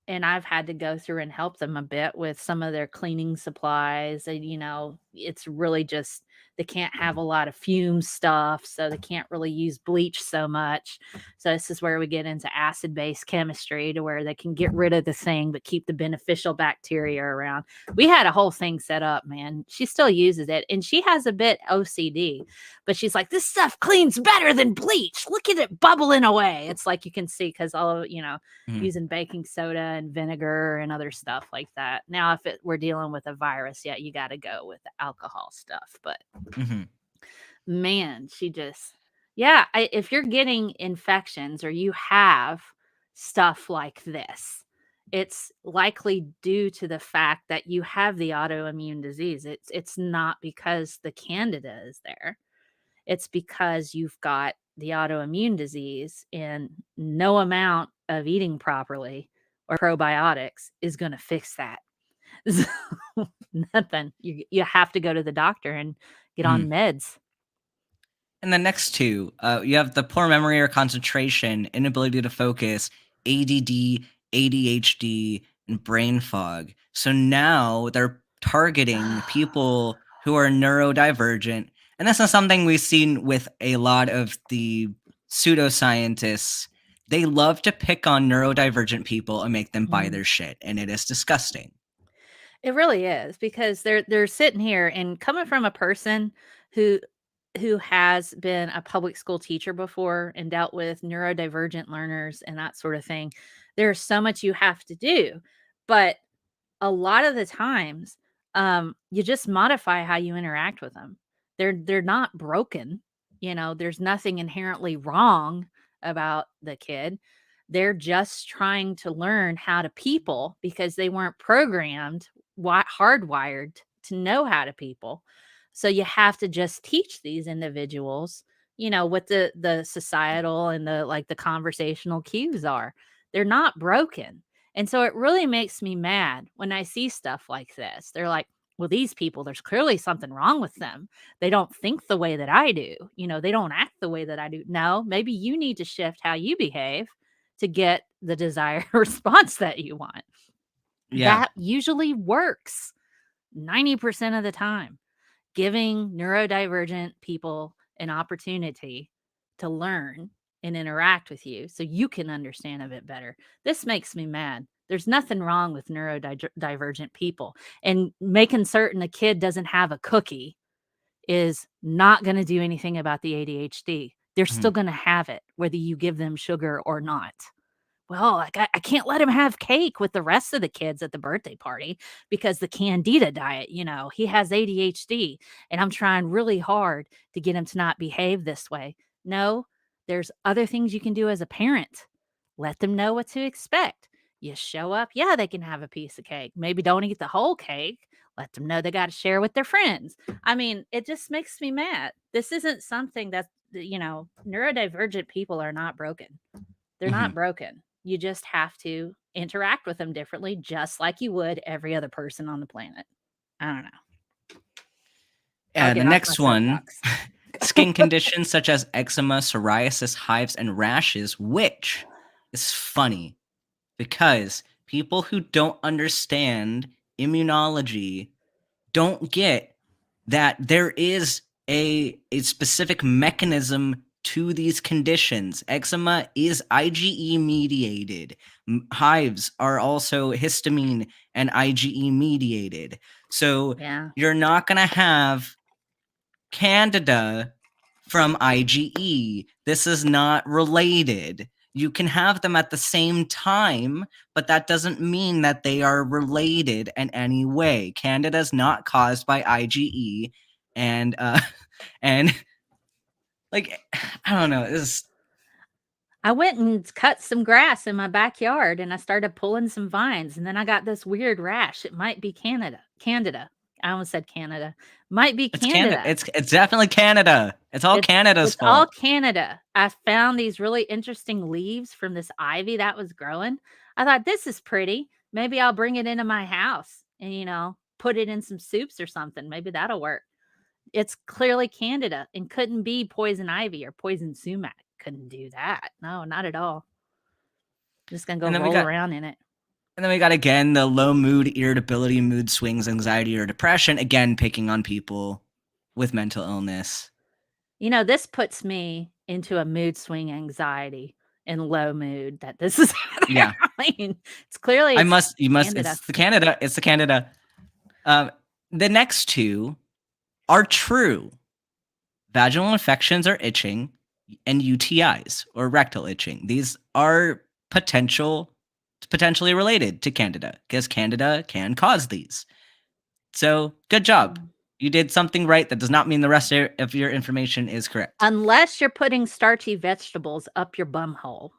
I've had to go through and help them a bit with some of their cleaning supplies. And, it's really just they can't have a lot of fume stuff, so they can't really use bleach so much. So this is where we get into acid-base chemistry to where they can get rid of the thing but keep the beneficial bacteria around. We had a whole thing set up, man. She still uses it, and she has a bit OCD, but she's like, this stuff cleans better than bleach. Look at it bubbling away. It's like you can see because all of, using baking soda and vinegar and other stuff like that. Now, if we're dealing with a virus, you got to go with the alcohol stuff. But man, she just, if you're getting infections or you have stuff like this, it's likely due to the fact that you have the autoimmune disease. It's not because the Candida is there. It's because you've got the autoimmune disease, and no amount of eating properly or probiotics is going to fix that. So, nothing. You have to go to the doctor and get on meds. And the next two, you have the poor memory or concentration, inability to focus, ADD, ADHD, and brain fog. So now they're targeting people who are neurodivergent. And this is something we've seen with a lot of the pseudoscientists. They love to pick on neurodivergent people and make them buy their shit. And it is disgusting. It really is, because they're sitting here and coming from a person who has been a public school teacher before and dealt with neurodivergent learners and that sort of thing. There's so much you have to do, but a lot of the times, you just modify how you interact with them. They're not broken. There's nothing inherently wrong about the kid. They're just trying to learn how to people because they weren't programmed, hardwired to know how to people. So you have to just teach these individuals, what the societal and the conversational cues are. They're not broken. And so it really makes me mad when I see stuff like this. They're like, well, these people, there's clearly something wrong with them. They don't think the way that I do. They don't act the way that I do. No, maybe you need to shift how you behave to get the desired response that you want. Yeah. That usually works 90% of the time. Giving neurodivergent people an opportunity to learn and interact with you so you can understand a bit better. This makes me mad. There's nothing wrong with neurodivergent people, and making certain a kid doesn't have a cookie is not going to do anything about the ADHD. They're still going to have it, whether you give them sugar or not. Well, like I can't let him have cake with the rest of the kids at the birthday party because the Candida diet, he has ADHD, and I'm trying really hard to get him to not behave this way. No, there's other things you can do as a parent. Let them know what to expect. You show up, they can have a piece of cake. Maybe don't eat the whole cake, let them know they got to share with their friends. I mean, it just makes me mad. This isn't something that, neurodivergent people are not broken. They're not broken. You just have to interact with them differently, just like you would every other person on the planet. I don't know. I'll The get off my next one, soapbox. skin conditions such as eczema, psoriasis, hives, and rashes, which is funny because people who don't understand immunology don't get that there is a specific mechanism to these conditions. Eczema is IgE mediated. Hives are also histamine and IgE mediated. So Yeah. you're not going to have Candida from IgE. This is not related. You can have them at the same time, but that doesn't mean that they are related in any way. Candida is not caused by IgE, and and like I don't know. I went and cut some grass in my backyard and I started pulling some vines and then I got this weird rash. It might be Candida. I almost said Canada. Might be It's Canada. Candida. It's definitely Canada. It's all Canada's It's all fault. Canada. I found these really interesting leaves from this ivy that was growing. I thought, this is pretty. Maybe I'll bring it into my house and, put it in some soups or something. Maybe that'll work. It's clearly Candida and couldn't be poison ivy or poison sumac. Couldn't do that. No, not at all. Just gonna go And then roll around in it. And then we got, again, the low mood, irritability, mood swings, anxiety, or depression. Again, picking on people with mental illness. This puts me into a mood swing, anxiety, and low mood that this is happening. Yeah. I mean, it's clearly Candida. It's the Candida. The next two are true. Vaginal infections or itching and UTIs or rectal itching. These are potentially related to Candida because Candida can cause these. So good job. You did something right. That does not mean the rest of your information is correct. Unless you're putting starchy vegetables up your bum hole.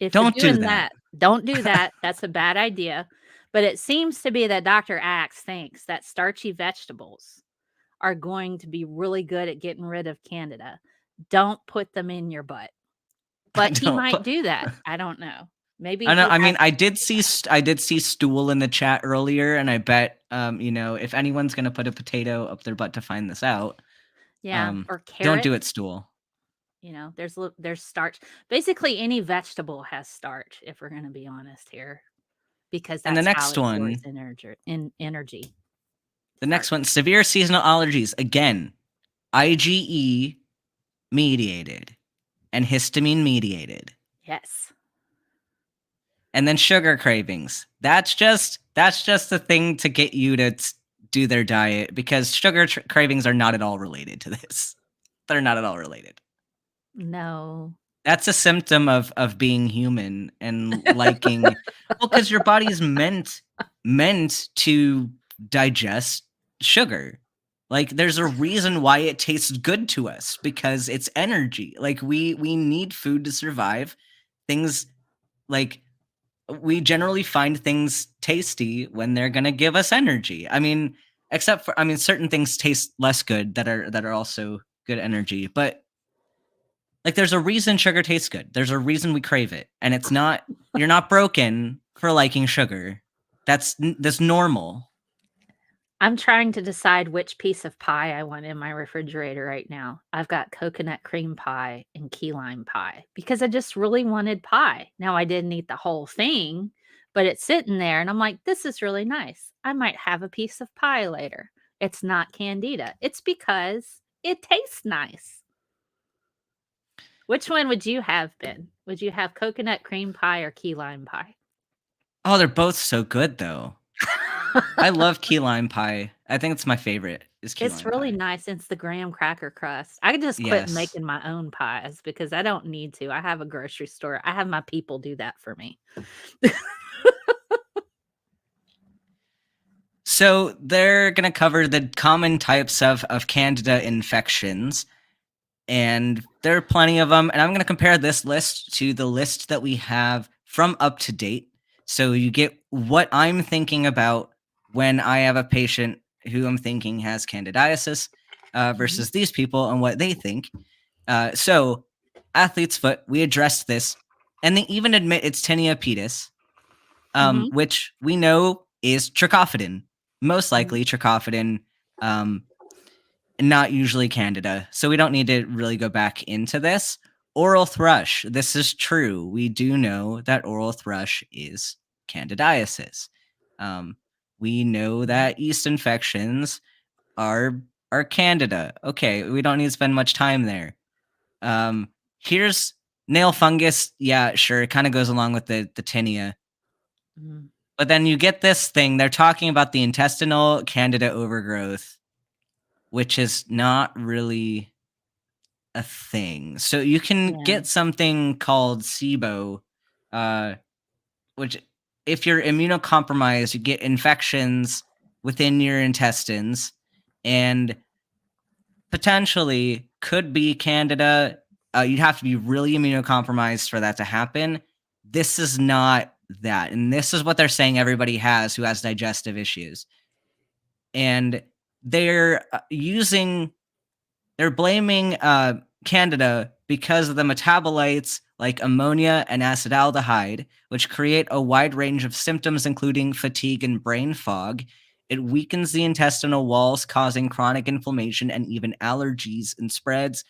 If Don't you're doing do that. Don't do that. That's a bad idea. But it seems to be that Dr. Axe thinks that starchy vegetables are going to be really good at getting rid of Candida. Don't put them in your butt. But he might do that. I don't know. Maybe I know. I mean, I did see stool in the chat earlier, and I bet if anyone's gonna put a potato up their butt to find this out, or carrot. don't do it, stool. There's starch. Basically, any vegetable has starch. If we're gonna be honest here, because that's and the next how it one, stores energy. The next one, severe seasonal allergies. Again, IgE mediated and histamine mediated. Yes. And then sugar cravings. That's just the thing to get you to do their diet because sugar cravings are not at all related to this. They're not at all related. No. That's a symptom of being human and liking because your body's meant to digest sugar. Like there's a reason why it tastes good to us because it's energy. Like we need food to survive. Things like we generally find things tasty when they're going to give us energy. I mean, except for certain things taste less good that are also good energy, but like there's a reason sugar tastes good. There's a reason we crave it, and it's not you're not broken for liking sugar. That's normal. I'm trying to decide which piece of pie I want in my refrigerator right now. I've got coconut cream pie and key lime pie because I just really wanted pie. Now, I didn't eat the whole thing, but it's sitting there and I'm like, this is really nice. I might have a piece of pie later. It's not Candida. It's because it tastes nice. Which one would you have, Ben? Would you have coconut cream pie or key lime pie? Oh, they're both so good, though. I love key lime pie. I think it's my favorite. It's really nice. It's the graham cracker crust. I could just quit making my own pies because I don't need to. I have a grocery store. I have my people do that for me. So they're going to cover the common types of Candida infections. And there are plenty of them. And I'm going to compare this list to the list that we have from Up to Date. So you get what I'm thinking about when I have a patient who I'm thinking has candidiasis versus these people and what they think. So athlete's foot, we addressed this, and they even admit it's Tinea pedis, which we know is trichophidin, most likely trichophidin, not usually Candida. So we don't need to really go back into this. Oral thrush, this is true. We do know that oral thrush is candidiasis. We know that yeast infections are Candida. Okay, we don't need to spend much time there. Here's nail fungus. Yeah, sure, it kind of goes along with the tinea. But then you get this thing. They're talking about the intestinal Candida overgrowth, which is not really a thing. So you can get something called SIBO, which if you're immunocompromised, you get infections within your intestines and potentially could be Candida. You'd have to be really immunocompromised for that to happen. This is not that. And this is what they're saying everybody has who has digestive issues. And they're blaming Candida because of the metabolites like ammonia and acetaldehyde, which create a wide range of symptoms, including fatigue and brain fog. It weakens the intestinal walls, causing chronic inflammation and even allergies, and spreads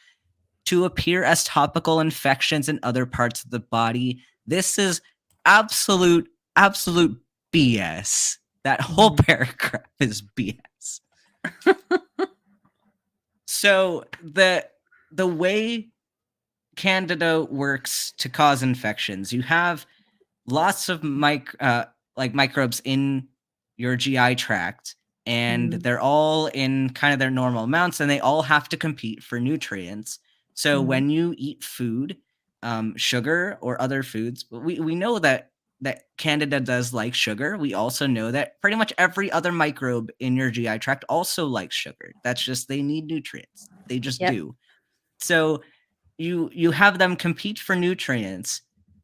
to appear as topical infections in other parts of the body. This is absolute BS. That whole paragraph is BS. So the way Candida works to cause infections, you have lots of microbes in your GI tract, and they're all in kind of their normal amounts, and they all have to compete for nutrients. So when you eat food, sugar or other foods, we know that Candida does like sugar. We also know that pretty much every other microbe in your GI tract also likes sugar. That's just, they need nutrients. They just do. So you have them compete for nutrients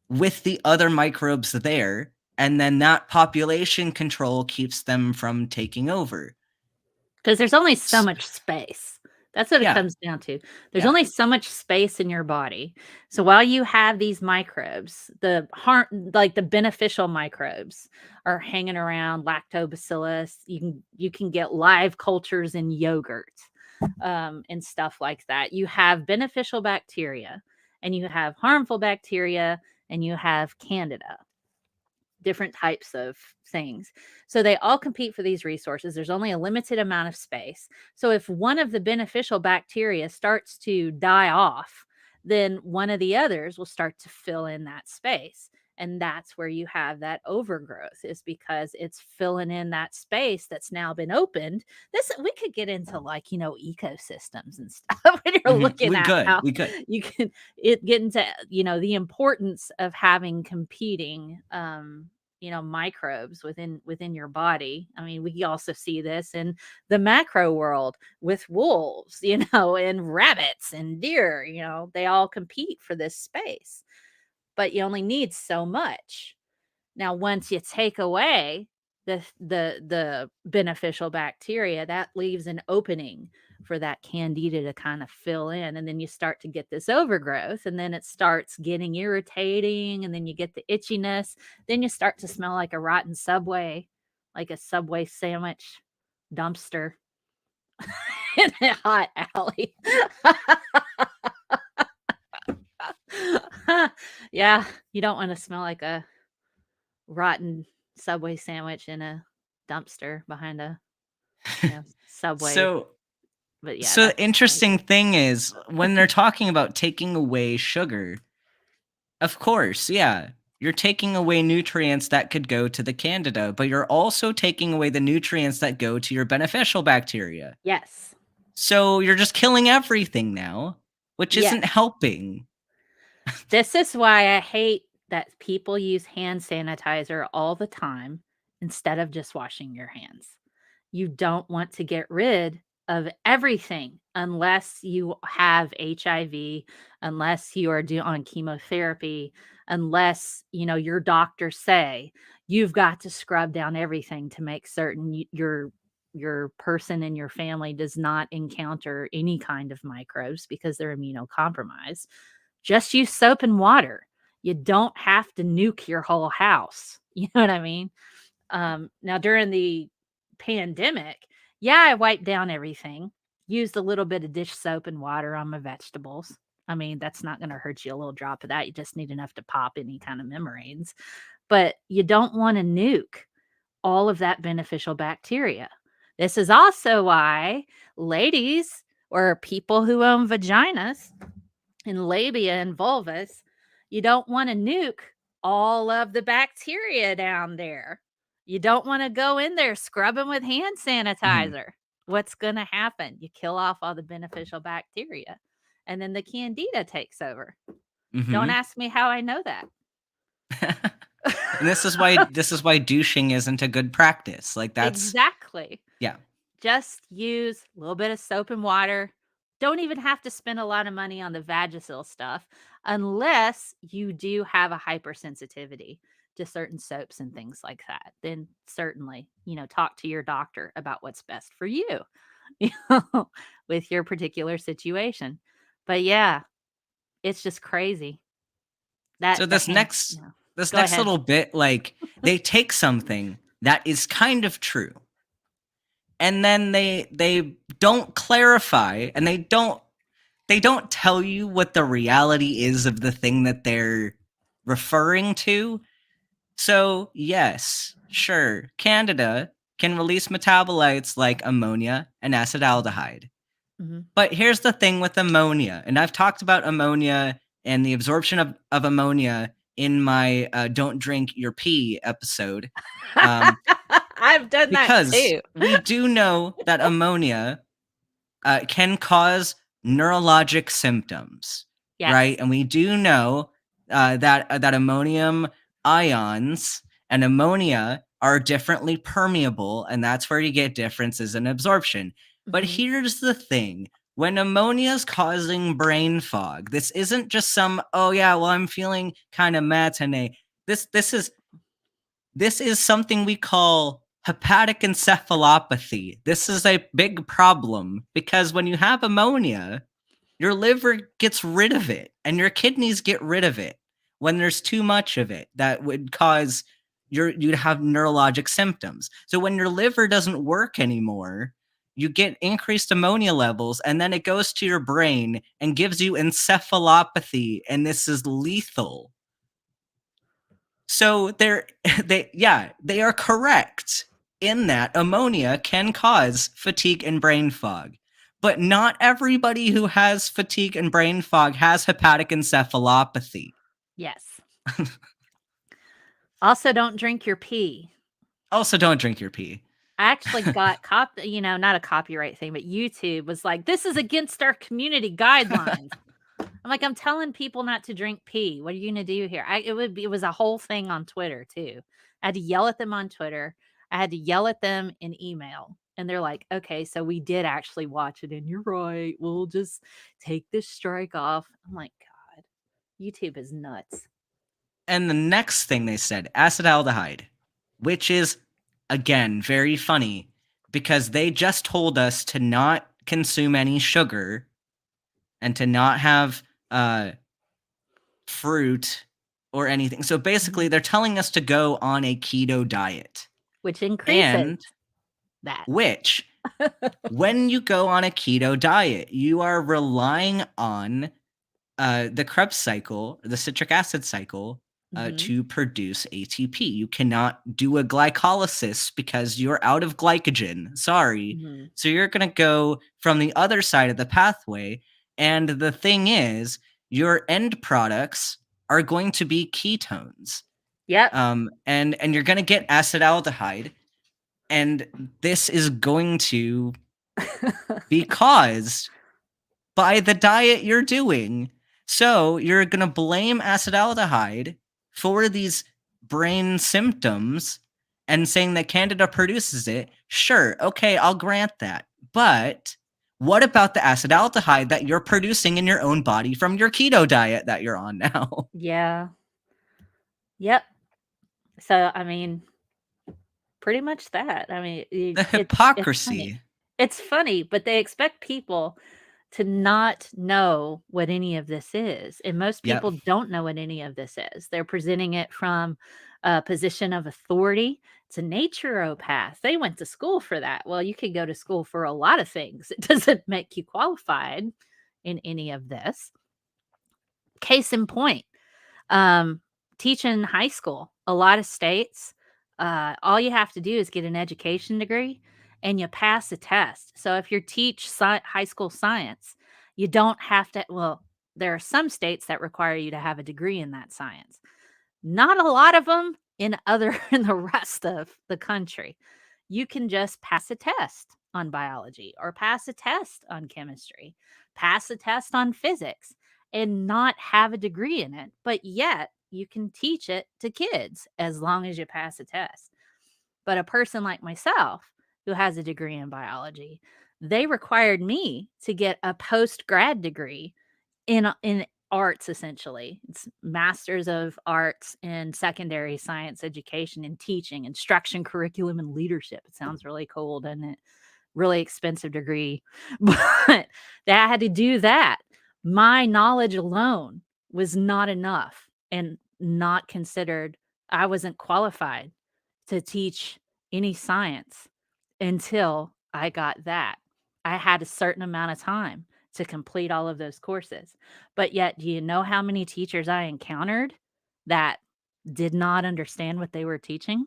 with the other microbes there, and then that population control keeps them from taking over. Because there's only so much space. That's what it comes down to. There's only so much space in your body. So while you have these microbes, the beneficial microbes are hanging around, lactobacillus. You can get live cultures in yogurt and stuff like that. You have beneficial bacteria, and you have harmful bacteria, and you have Candida. Different types of things. So they all compete for these resources. There's only a limited amount of space. So if one of the beneficial bacteria starts to die off, then one of the others will start to fill in that space. And that's where you have that overgrowth, is because it's filling in that space that's now been opened. We could get into ecosystems and stuff when you're looking at how you can get into the importance of having competing microbes within your body. I mean, we also see this in the macro world with wolves, and rabbits and deer. They all compete for this space, but you only need so much. Now, once you take away the beneficial bacteria, that leaves an opening for that Candida to kind of fill in, and then you start to get this overgrowth, and then it starts getting irritating, and then you get the itchiness. Then you start to smell like a rotten Subway, like a Subway sandwich dumpster in a hot alley. Yeah, you don't want to smell like a rotten Subway sandwich in a dumpster behind a Subway. But yeah. So the interesting thing is, when they're talking about taking away sugar, of course, you're taking away nutrients that could go to the Candida, but you're also taking away the nutrients that go to your beneficial bacteria. Yes. So you're just killing everything now, which isn't helping. This is why I hate that people use hand sanitizer all the time instead of just washing your hands. You don't want to get rid of everything unless you have HIV, unless you are on chemotherapy, unless your doctors say you've got to scrub down everything to make certain you're your person in your family does not encounter any kind of microbes because they're immunocompromised, just use soap and water. You don't have to nuke your whole house. You know what I mean? Now, during the pandemic, yeah, I wiped down everything, used a little bit of dish soap and water on my vegetables. I mean, that's not going to hurt you a little drop of that. You just need enough to pop any kind of membranes. But you don't want to nuke all of that beneficial bacteria. This is also why ladies or people who own vaginas and labia and vulvas, you don't want to nuke all of the bacteria down there. You don't want to go in there scrubbing with hand sanitizer. What's going to happen? You kill off all the beneficial bacteria, and then the Candida takes over. Don't ask me how I know that. And this is why douching isn't a good practice. Like, that's exactly. Yeah. Just use a little bit of soap and water. Don't even have to spend a lot of money on the Vagisil stuff unless you do have a hypersensitivity to certain soaps and things like that. Then certainly, talk to your doctor about what's best for you, with your particular situation. But yeah, it's just crazy. So this next little bit, like, they take something that is kind of true, and then they don't clarify, and they don't tell you what the reality is of the thing that they're referring to. So yes, sure, Candida can release metabolites like ammonia and acetaldehyde. But here's the thing with ammonia, and I've talked about ammonia and the absorption of ammonia in my Don't Drink Your Pee episode. I've done that too. We do know that ammonia can cause neurologic symptoms, right? And we do know that ammonium ions and ammonia are differently permeable, and that's where you get differences in absorption. But here's the thing. When ammonia is causing brain fog, this isn't just some, oh yeah, well, I'm feeling kind of matinee. This is something we call hepatic encephalopathy. This is a big problem because when you have ammonia, your liver gets rid of it and your kidneys get rid of it. When there's too much of it, that would cause you'd have neurologic symptoms. So when your liver doesn't work anymore, you get increased ammonia levels, and then it goes to your brain and gives you encephalopathy, and this is lethal. So they are correct in that ammonia can cause fatigue and brain fog. But not everybody who has fatigue and brain fog has hepatic encephalopathy. Yes. Also, don't drink your pee. Also, don't drink your pee. I actually got not a copyright thing, but YouTube was like, this is against our community guidelines. I'm like, I'm telling people not to drink pee. What are you going to do here? It was a whole thing on Twitter too. I had to yell at them on Twitter. I had to yell at them in email. And they're like, okay, so we did actually watch it, and you're right. We'll just take this strike off. I'm like, God, YouTube is nuts. And the next thing they said, acetaldehyde, which is, again, very funny because they just told us to not consume any sugar and to not have fruit or anything. So basically, they're telling us to go on a keto diet. Which increases that. Which, when you go on a keto diet, you are relying on the Krebs cycle, the citric acid cycle, to produce ATP. You cannot do a glycolysis because you're out of glycogen. Sorry. So you're going to go from the other side of the pathway. And the thing is, your end products are going to be ketones. Yep. And you're going to get acetaldehyde. And this is going to be caused by the diet you're doing. So you're going to blame acetaldehyde for these brain symptoms and saying that Candida produces it. Sure, okay, I'll grant that. But what about the acetaldehyde that you're producing in your own body from your keto diet that you're on now? Yeah. Yep. So, I mean, pretty much that. I mean, The it's funny. hypocrisy. It's funny, but they expect people to not know what any of this is. And most Yep. people don't know what any of this is. They're presenting it from a position of authority. It's a naturopath. They went to school for that. Well, you could go to school for a lot of things. It doesn't make you qualified in any of this. Case in point, teaching high school, a lot of states, all you have to do is get an education degree and you pass a test. So if you teach high school science, you don't have to, well, there are some states that require you to have a degree in that science. Not a lot of them in the rest of the country. You can just pass a test on biology or pass a test on chemistry, pass a test on physics and not have a degree in it, but yet you can teach it to kids as long as you pass a test. But a person like myself who has a degree in biology, they required me to get a post-grad degree in arts, essentially. It's Masters of Arts in Secondary Science Education and Teaching, Instruction, Curriculum, and Leadership. It sounds really cool, doesn't it? Really expensive degree. But I had to do that. My knowledge alone was not enough and not considered. I wasn't qualified to teach any science until I got that. I had a certain amount of time to complete all of those courses. But yet, do you know how many teachers I encountered that did not understand what they were teaching?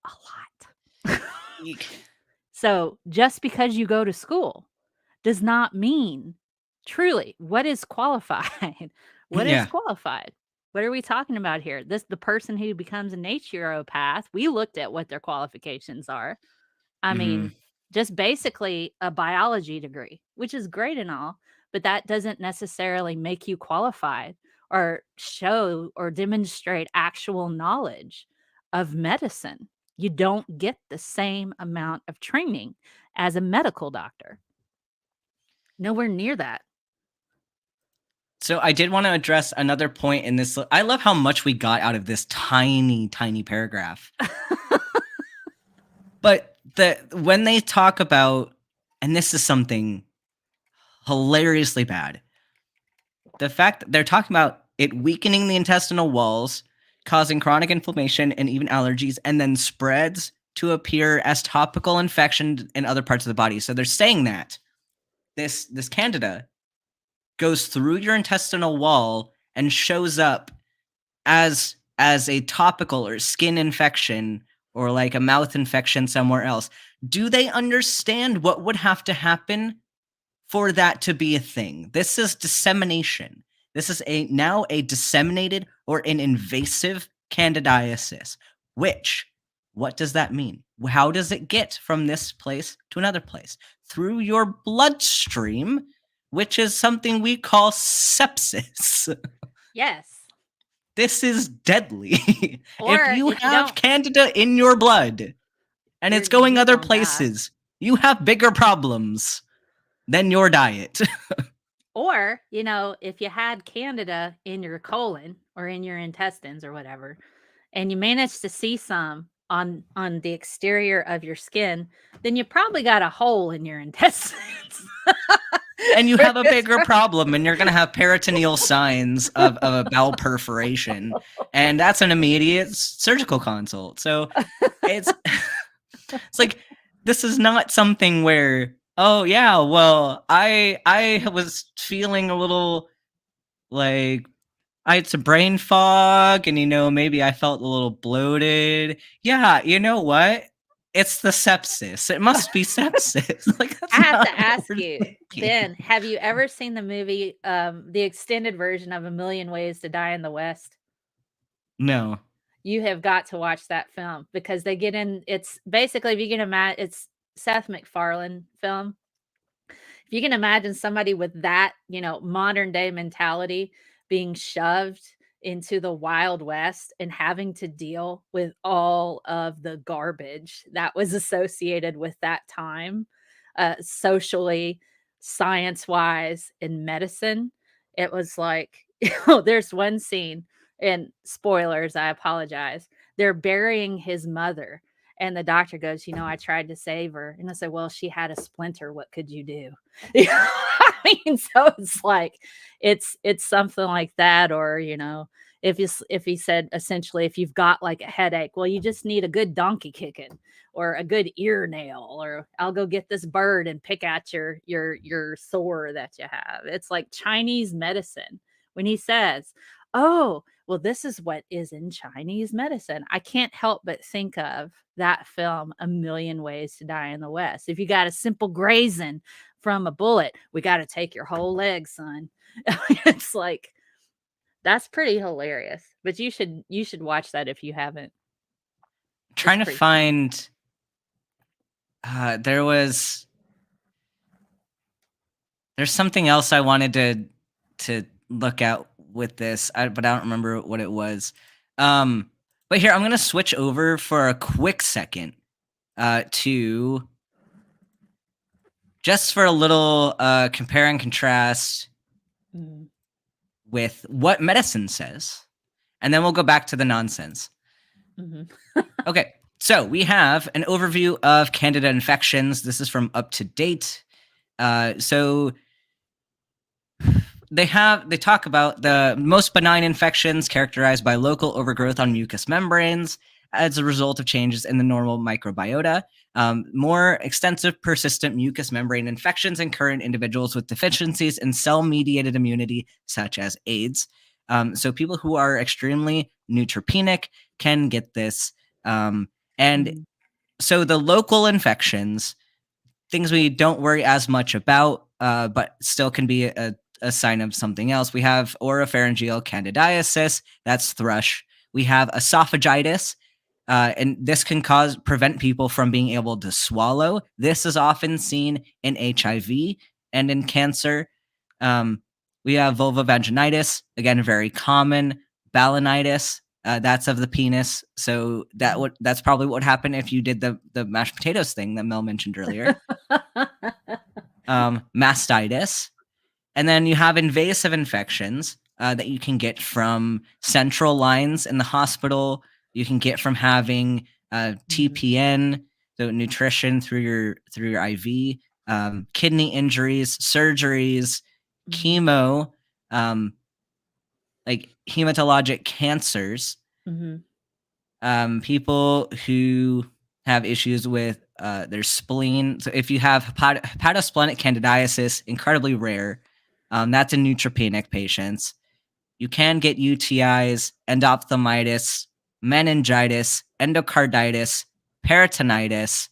A lot. So just because you go to school does not mean truly what is qualified. What is Yeah. qualified? What are we talking about here? The person who becomes a naturopath, we looked at what their qualifications are. I mean, just basically a biology degree, which is great and all, but that doesn't necessarily make you qualified or show or demonstrate actual knowledge of medicine. You don't get the same amount of training as a medical doctor. Nowhere near that. So I did want to address another point in this. I love how much we got out of this tiny, tiny paragraph. But when they talk about, and this is something hilariously bad, the fact that they're talking about it weakening the intestinal walls, causing chronic inflammation and even allergies, and then spreads to appear as topical infection in other parts of the body. So they're saying that this Candida goes through your intestinal wall and shows up as a topical or skin infection or like a mouth infection somewhere else. Do they understand what would have to happen for that to be a thing? This is dissemination. This is now a disseminated or an invasive candidiasis, which, what does that mean? How does it get from this place to another place? Through your bloodstream, which is something we call sepsis. Yes. This is deadly. Or if you if you have don't- Candida in your blood and it's You're- going you other don't die. places, you have bigger problems than your diet. Or, if you had Candida in your colon or in your intestines or whatever, and you managed to see some on the exterior of your skin, then you probably got a hole in your intestines. And you have a bigger problem, and you're going to have peritoneal signs of a bowel perforation. And that's an immediate surgical consult. So it's like, this is not something where, oh yeah, well, I was feeling a little like I had some brain fog and maybe I felt a little bloated. Yeah, you know what? It's the sepsis. It must be sepsis. Like, that's I have not to what ask we're you, thinking. Ben, have you ever seen the movie, the extended version of A Million Ways to Die in the West? No. You have got to watch that film because they get in. It's basically, if you can imagine, it's Seth MacFarlane film. If you can imagine somebody with that, modern day mentality being shoved into the Wild West and having to deal with all of the garbage that was associated with that time, socially, science wise, in medicine, it was like, there's one scene, and spoilers, I apologize. They're burying his mother, And the doctor goes, I tried to save her. And I said, well, she had a splinter. What could you do? I mean, so it's like, it's something like that. Or, if he said, essentially, if you've got like a headache, well, you just need a good donkey kicking or a good ear nail, or I'll go get this bird and pick at your sore that you have. It's like Chinese medicine. When he says, oh, well, this is what is in Chinese medicine, I can't help but think of that film, A Million Ways to Die in the West. If you got a simple grazing from a bullet, we got to take your whole leg, son. It's like, that's pretty hilarious. But you should watch that if you haven't. Trying to pretty funny. find there's something else I wanted to look at with this, but I don't remember what it was. But here, I'm going to switch over for a quick second to just for a little compare and contrast with what medicine says. And then we'll go back to the nonsense. Okay, so we have an overview of Candida infections. This is from Up to Date. So they talk about the most benign infections characterized by local overgrowth on mucous membranes as a result of changes in the normal microbiota. More extensive persistent mucous membrane infections occur in individuals with deficiencies in cell-mediated immunity, such as AIDS. So people who are extremely neutropenic can get this. So the local infections, things we don't worry as much about, but still can be a sign of something else. We have oropharyngeal candidiasis, that's thrush. We have esophagitis, and this can prevent people from being able to swallow. This is often seen in HIV and in cancer. We have vulvovaginitis, again, very common. Balanitis, that's of the penis. So that's probably what would happen if you did the mashed potatoes thing that Mel mentioned earlier. Mastitis. And then you have invasive infections that you can get from central lines in the hospital. You can get from having TPN, so nutrition through your IV, kidney injuries, surgeries, chemo, like hematologic cancers, people who have issues with their spleen. So if you have hepatosplenic candidiasis, incredibly rare, that's in neutropenic patients. You can get UTIs, endophthalmitis, meningitis, endocarditis, peritonitis,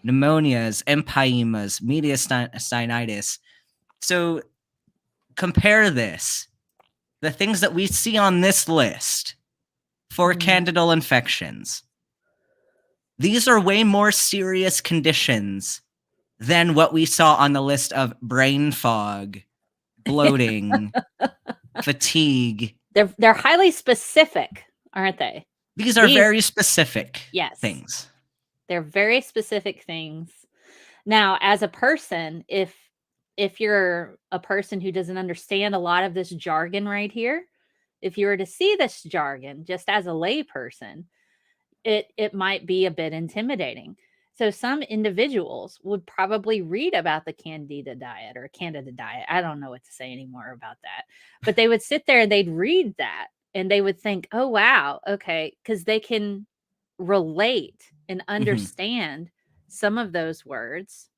pneumonias, empyemas, mediastinitis. So compare this. The things that we see on this list for candidal infections, these are way more serious conditions than what we saw on the list of brain fog, bloating, fatigue. They're highly specific, aren't they? These are very specific things. They're very specific things. Now, as a person, if you're a person who doesn't understand a lot of this jargon right here, if you were to see this jargon just as a lay person, it might be a bit intimidating. So some individuals would probably read about the Candida diet or Candida diet. I don't know what to say anymore about that. But they would sit there and they'd read that and they would think, oh, wow, okay, because they can relate and understand some of those words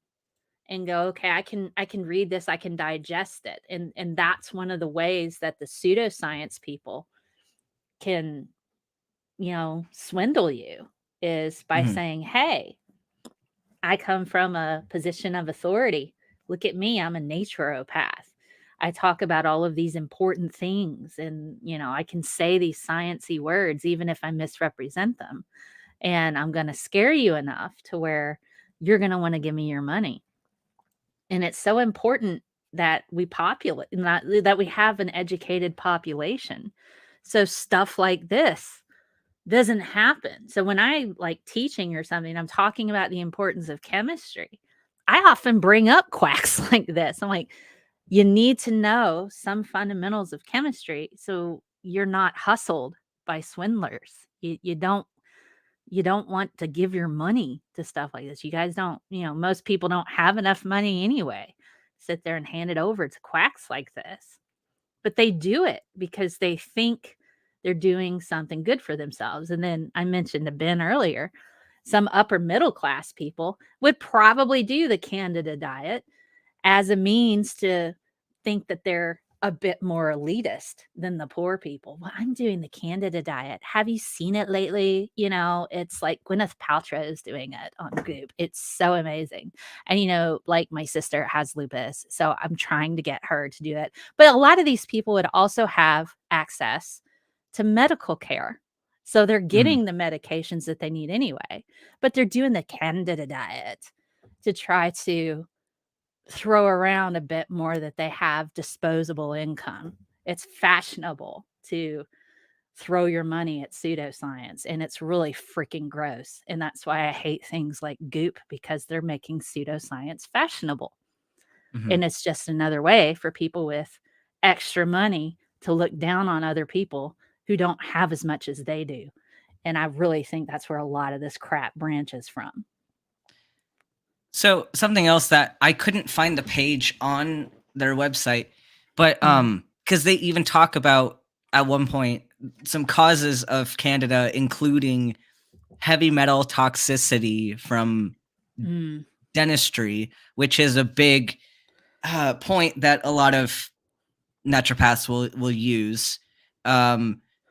and go, okay, I can read this, I can digest it. And that's one of the ways that the pseudoscience people can, swindle you, is by saying, hey, I come from a position of authority. Look at me, I'm a naturopath. I talk about all of these important things and, I can say these sciencey words even if I misrepresent them. And I'm going to scare you enough to where you're going to want to give me your money. And it's so important that we that we have an educated population. So stuff like this doesn't happen. So when I like teaching or something, I'm talking about the importance of chemistry. I often bring up quacks like this. I'm like, you need to know some fundamentals of chemistry so you're not hustled by swindlers. You don't you don't want to give your money to stuff like this. You guys don't, most people don't have enough money anyway. Sit there and hand it over to quacks like this. But they do it because they think they're doing something good for themselves. And then I mentioned to Ben earlier, some upper middle class people would probably do the Candida diet as a means to think that they're a bit more elitist than the poor people. Well, I'm doing the Candida diet. Have you seen it lately? It's like Gwyneth Paltrow is doing it on Goop. It's so amazing. And, like my sister has lupus, so I'm trying to get her to do it. But a lot of these people would also have access to medical care. So they're getting the medications that they need anyway, but they're doing the Candida diet to try to throw around a bit more that they have disposable income. It's fashionable to throw your money at pseudoscience, and it's really freaking gross. And that's why I hate things like Goop, because they're making pseudoscience fashionable. And it's just another way for people with extra money to look down on other people who don't have as much as they do. And I really think that's where a lot of this crap branches from. So something else that I couldn't find the page on their website, but because they even talk about at one point some causes of Candida, including heavy metal toxicity from dentistry, which is a big point that a lot of naturopaths will use.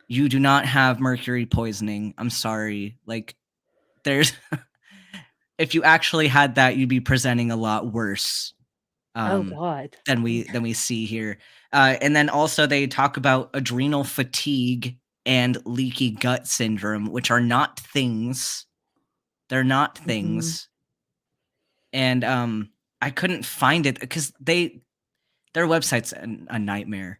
You do not have mercury poisoning. I'm sorry. Like, there's if you actually had that, you'd be presenting a lot worse. Oh God. Than we see here. And then also they talk about adrenal fatigue and leaky gut syndrome, which are not things. They're not things. And I couldn't find it because their website's a nightmare.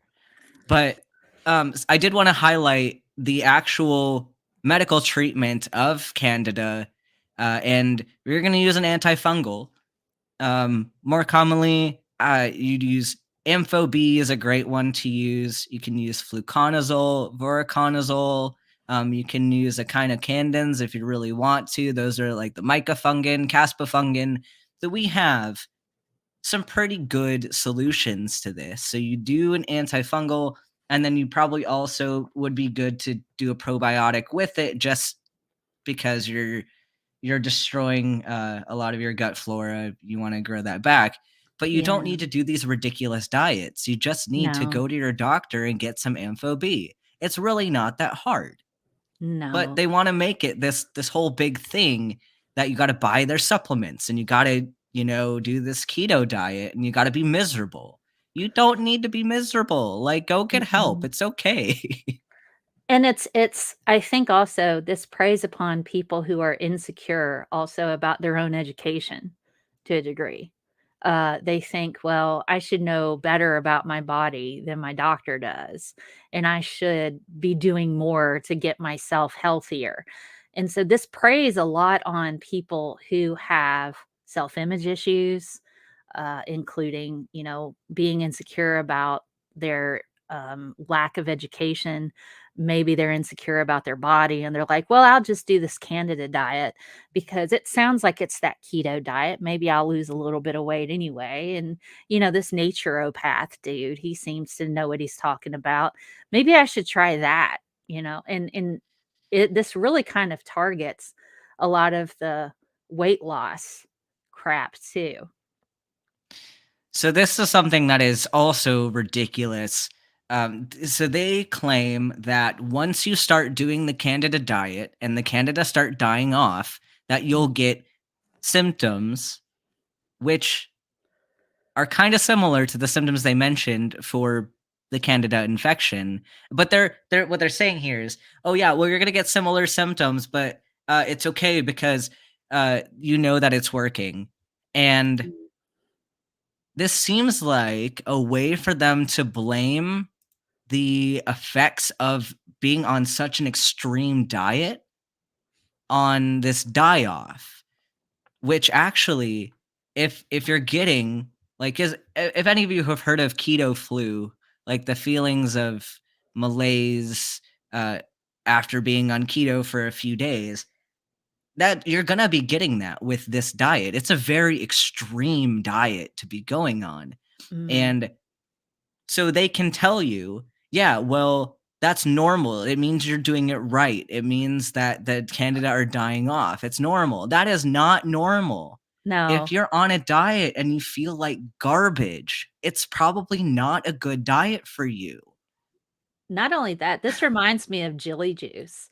But I did want to highlight the actual medical treatment of Candida, and we're going to use an antifungal. More commonly, you'd use Ampho-B is a great one to use. You can use fluconazole, voriconazole. You can use echinocandins if you really want to. Those are like the mycofungin, caspofungin. So we have some pretty good solutions to this. So you do an antifungal, and then you probably also would be good to do a probiotic with it, just because you're destroying a lot of your gut flora. You want to grow that back, but you don't need to do these ridiculous diets. You just need to go to your doctor and get some Ampho-B. It's really not that hard. No. But they want to make it this whole big thing that you got to buy their supplements and you got to, do this keto diet and you got to be miserable. You don't need to be miserable. Like, go get help. It's okay. And it's I think also this preys upon people who are insecure also about their own education to a degree. They think, well, I should know better about my body than my doctor does, and I should be doing more to get myself healthier. And so this preys a lot on people who have self-image issues, including, being insecure about their lack of education. Maybe they're insecure about their body and they're like, well, I'll just do this Candida diet because it sounds like it's that keto diet. Maybe I'll lose a little bit of weight anyway. And, this naturopath dude, he seems to know what he's talking about. Maybe I should try that, and this really kind of targets a lot of the weight loss crap too. So this is something that is also ridiculous. So they claim that once you start doing the Candida diet and the Candida start dying off, that you'll get symptoms which are kind of similar to the symptoms they mentioned for the Candida infection. But they're what they're saying here is, oh yeah, well, you're gonna get similar symptoms, but it's okay because you know that it's working. And this seems like a way for them to blame the effects of being on such an extreme diet on this die-off, which actually, if you're getting, like, if any of you have heard of keto flu, like the feelings of malaise after being on keto for a few days, that you're gonna be getting that with this diet. It's a very extreme diet to be going on. Mm. And so they can tell you, yeah, well, that's normal. It means you're doing it right. It means that the Candida are dying off. It's normal. That is not normal. No. If you're on a diet and you feel like garbage, it's probably not a good diet for you. Not only that, this reminds me of Jilly juice.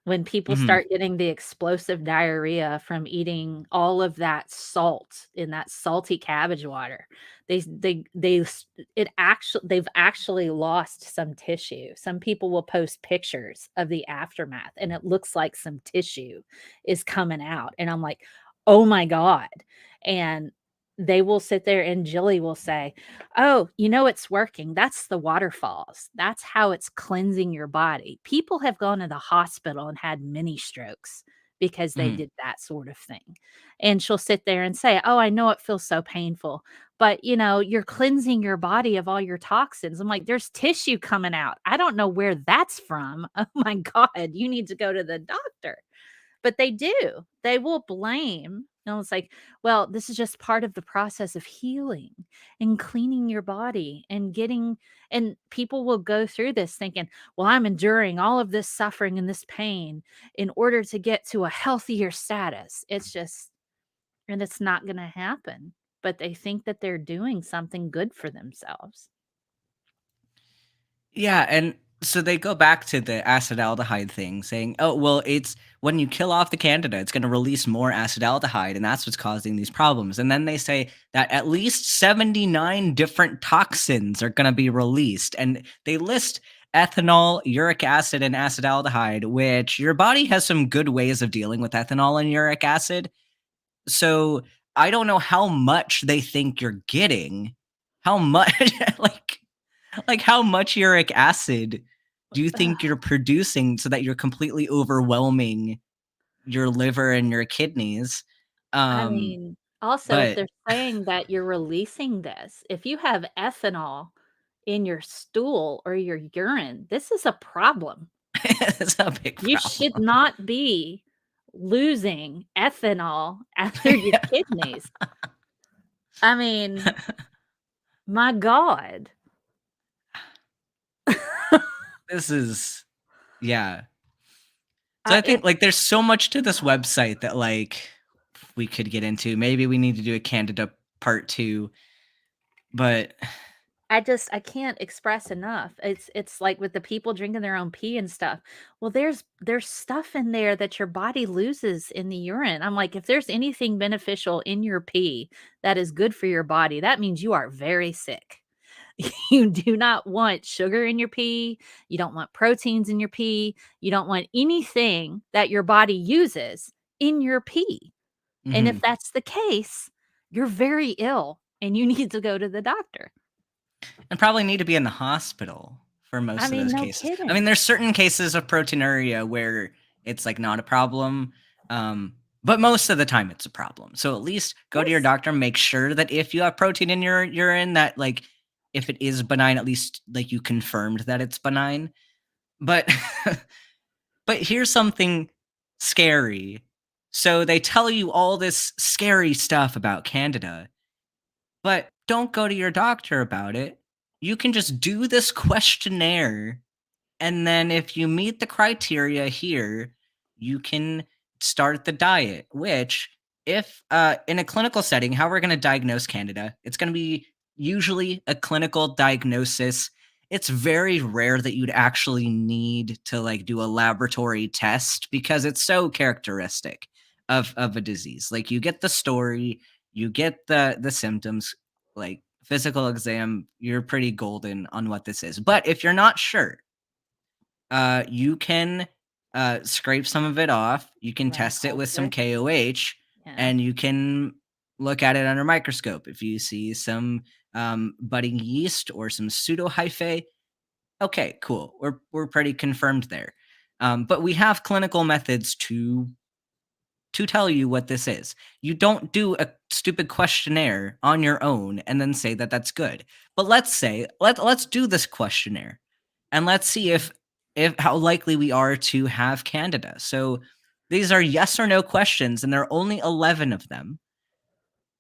When people Mhm. start getting the explosive diarrhea from eating all of that salt in that salty cabbage water, they s it actually they've actually lost some tissue. Some people will post pictures of the aftermath, and it looks like some tissue is coming out, and I'm like, "Oh my god," and they will sit there and Jilly will say, "Oh, you know it's working. That's the waterfalls. That's how it's cleansing your body." People have gone to the hospital and had mini strokes because they Mhm. did that sort of thing. And she'll sit there and say, "Oh, I know it feels so painful, but you're cleansing your body of all your toxins." I'm like, "There's tissue coming out. I don't know where that's from." Oh my God, you need to go to the doctor. But they do. They will blame. It's like, well, this is just part of the process of healing and cleaning your body and getting, and people will go through this thinking, well, I'm enduring all of this suffering and this pain in order to get to a healthier status. It's just, and it's not going to happen. But they think that they're doing something good for themselves. Yeah, and so they go back to the acetaldehyde thing, saying, "Oh, well, it's when you kill off the Candida, it's going to release more acetaldehyde, and that's what's causing these problems." And then they say that at least 79 different toxins are going to be released, and they list ethanol, uric acid, and acetaldehyde, which your body has some good ways of dealing with ethanol and uric acid. So I don't know how much they think you're getting, how much, like how much uric acid do you think Ugh, you're producing so that you're completely overwhelming your liver and your kidneys? I Um, mean, also, if but they're saying that you're releasing this, if you have ethanol in your stool or your urine, this is a problem. it's a big You should problem. not be losing ethanol after your Yeah. kidneys. I mean, my God. This is yeah. So I think It like there's so much to this website that like we could get into. Maybe we need to do a Candida part 2, but I can't express enough. It's like with the people drinking their own pee and stuff. Well, there's stuff in there that your body loses in the urine. I'm like, if there's anything beneficial in your pee that is good for your body, that means you are very sick. You do not want sugar in your pee. You don't want proteins in your pee. You don't want anything that your body uses in your pee. And if mhm. that's the case, you're very ill and you need to go to the doctor. And probably need to be in the hospital for I most of mean, those no cases. I mean, kidding. there's certain cases of proteinuria where it's like not a problem, but most of the time it's a problem. So at least go to your Yes. doctor, make sure that if you have protein in your urine, that like if it is benign, at least like you confirmed that it's benign. But but here's something scary. So they tell you all this scary stuff about Candida, but don't go to your doctor about it. You can just do this questionnaire, and then if you meet the criteria here, you can start the diet, which if in a clinical setting, how we're going to diagnose Candida, it's going to be usually a clinical diagnosis. It's very rare that you'd actually need to like do a laboratory test because it's so characteristic of a disease. Like you get the story, you get the symptoms, like physical exam, you're pretty golden on what this is. But if you're not sure, you can scrape some of it off. You can Run a test it with some culture. KOH, Yeah. and you can look at it under a microscope. If you see some budding yeast or some pseudohyphae, okay, cool. We're pretty confirmed there. But we have clinical methods to tell you what this is. You don't do a stupid questionnaire on your own and then say that that's good. But let's say let's do this questionnaire and let's see if how likely we are to have Candida. So These are yes or no questions, and there are only 11 of them.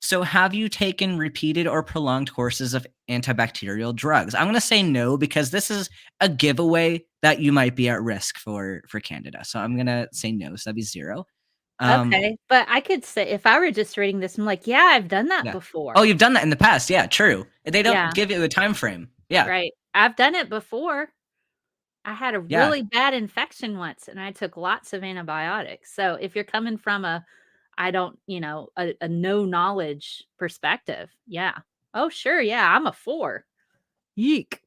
So, have you taken repeated or prolonged courses of antibacterial drugs? I'm going to say no because this is a giveaway that you might be at risk for Candida. So, I'm going to say no. So, that'd be 0. Okay, but I could say if I were just reading this, I'm like, yeah, I've done that Yeah. before. Oh, you've done that in the past. Yeah, true. They don't Yeah. give you a time frame. Yeah. Right. I've done it before. I had a Yeah. really bad infection once and I took lots of antibiotics. So if you're coming from I don't, a no knowledge perspective, yeah. Oh, sure, yeah, I'm a 4. Yeek.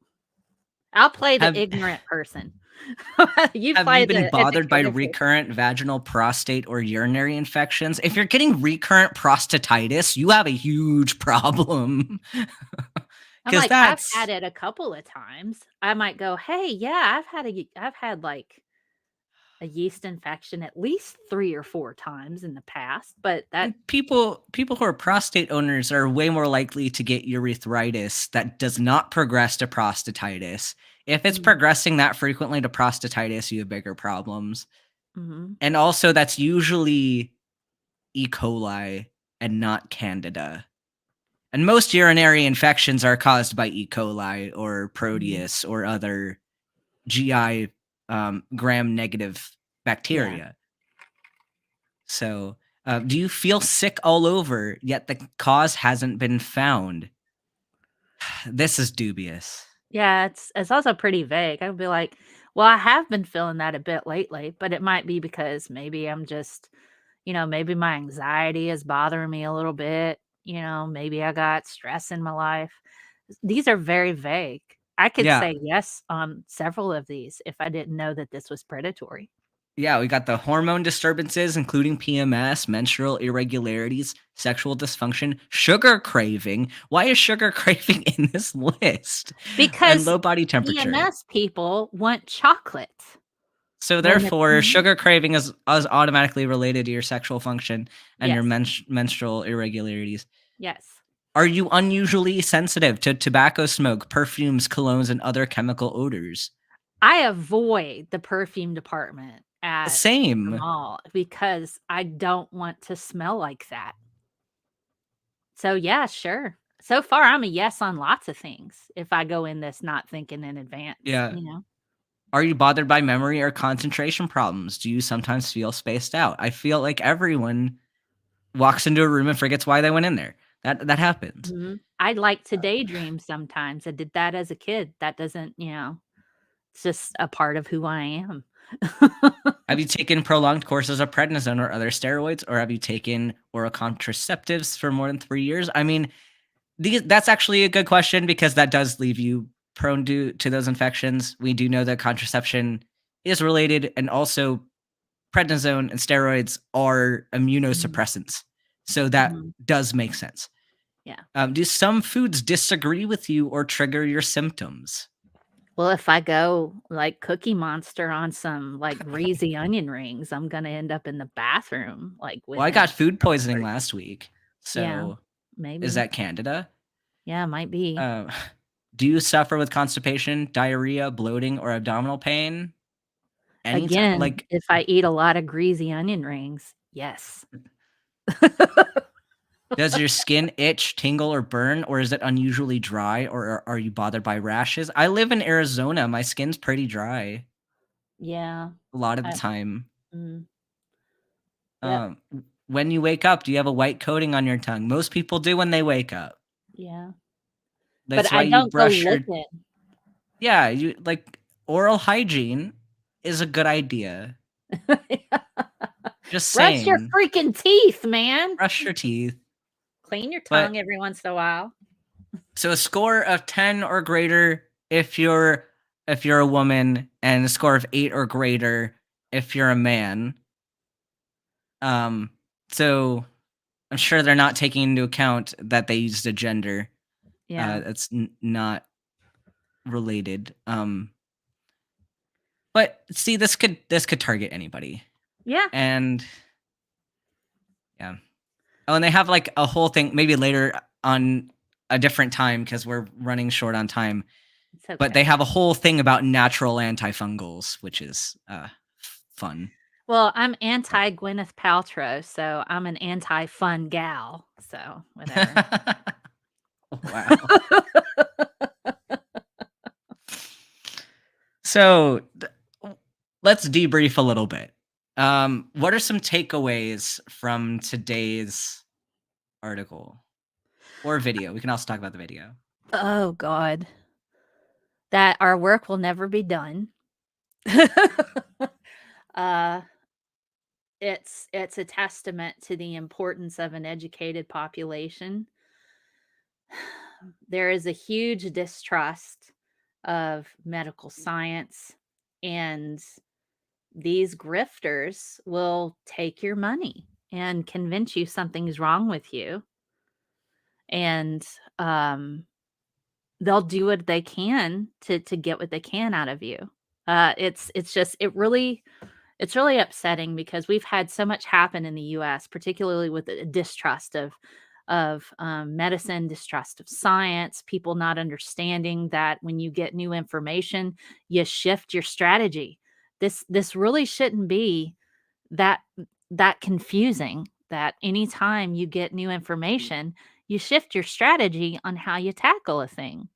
I'll play the Have ignorant person. You Have you play been the bothered by educated person. recurrent vaginal, prostate, or urinary infections? If you're getting recurrent prostatitis, you have a huge problem. I'm Because like, I've that's had it a couple of times. I might go, "Hey, yeah, I've had, like, a yeast infection at least 3 or 4 times in the past," but that people who are prostate owners are way more likely to get urethritis that does not progress to prostatitis. If it's Mhm, progressing that frequently to prostatitis, you have bigger problems. mhm, And also, that's usually E. coli and not Candida. And most urinary infections are caused by E. coli or mhm. Proteus or other GI gram-negative Yeah. bacteria. So, do you feel sick all over, yet the cause hasn't been found? This is dubious. Yeah, it's also pretty vague. I would be like, "Well, I have been feeling that a bit lately, but it might be because maybe I'm just, maybe my anxiety is bothering me a little bit, maybe I got stress in my life." These are very vague. I could Yeah. say yes on several of these if I didn't know that this was predatory. Yeah, we got the hormone disturbances, including PMS, menstrual irregularities, sexual dysfunction, sugar craving. Why is sugar craving in this list? And Because low body temperature. PMS people want chocolate So when the therefore, sugar craving is automatically related to your sexual function and your Yes, menstrual irregularities. yes. Are you unusually sensitive to tobacco smoke, perfumes, colognes, and other chemical odors? I avoid the perfume department at the Same. mall because I don't want to smell like that. So, yeah, sure. So far, I'm a yes on lots of things if I go in this not thinking in advance, Yeah. Are you bothered by memory or concentration problems? Do you sometimes feel spaced out? I feel like everyone walks into a room and forgets why they went in there. That happens. Mhm. I like to daydream sometimes. I did that as a kid. That doesn't, it's just a part of who I am. Have you taken prolonged courses of prednisone or other steroids, or have you taken oral contraceptives for more than 3 years? I mean, that's actually a good question because that does leave you prone to those infections. We do know that contraception is related, and also prednisone and steroids are Mhm, immunosuppressants. So that mhm. does make sense. Yeah. Do some foods disagree with you or trigger your symptoms? Well, if I go like Cookie Monster on some, like, greasy onion rings, I'm gonna end up in the bathroom, like, Well, I within got food a poisoning 30. last week. Yeah, So is maybe. that Candida? Yeah, might be. Uh, do you suffer with constipation, diarrhea, bloating, or abdominal pain? Anytime, Again, like, if I eat a lot of greasy onion rings, yes. does your skin itch, tingle, or burn, or is it unusually dry, or are you bothered by rashes? I live in Arizona. My skin's pretty dry Yeah. a lot of the I time. mm, yep, Um, when you wake up, do you have a white coating on your tongue? Most people do when they wake up. yeah. But That's why I you don't go brush your licking. yeah, you like oral hygiene is a good idea. Just Brush your saying. freaking teeth, man. Brush your teeth. Clean your tongue But every once in a while. so a score of 10 or greater if you're a woman, and a score of 8 or greater if you're a man. Um, so I'm sure they're not taking into account that they used a gender. Yeah. That's not related. But see, this could target anybody. Yeah, And yeah. Oh, and they have like a whole thing maybe later on a different time because we're running short on time. it's But okay. they have a whole thing about natural antifungals, which is fun. Well, I'm anti Gwyneth Paltrow, so I'm an anti fun gal. So whatever. Wow. So let's debrief a little bit. What are some takeaways from today's article or video? We can also talk about the video. Oh God. That our work will never be done. uh it's a testament to the importance of an educated population. There is a huge distrust of medical science, and these grifters will take your money and convince you something's wrong with you. And they'll do what they can to get what they can out of you. It's just it's really upsetting because we've had so much happen in the US, particularly with the distrust of medicine, distrust of science, people not understanding that when you get new information, you shift your strategy. This really shouldn't be that that confusing, that anytime you get new information, you shift your strategy on how you tackle a thing.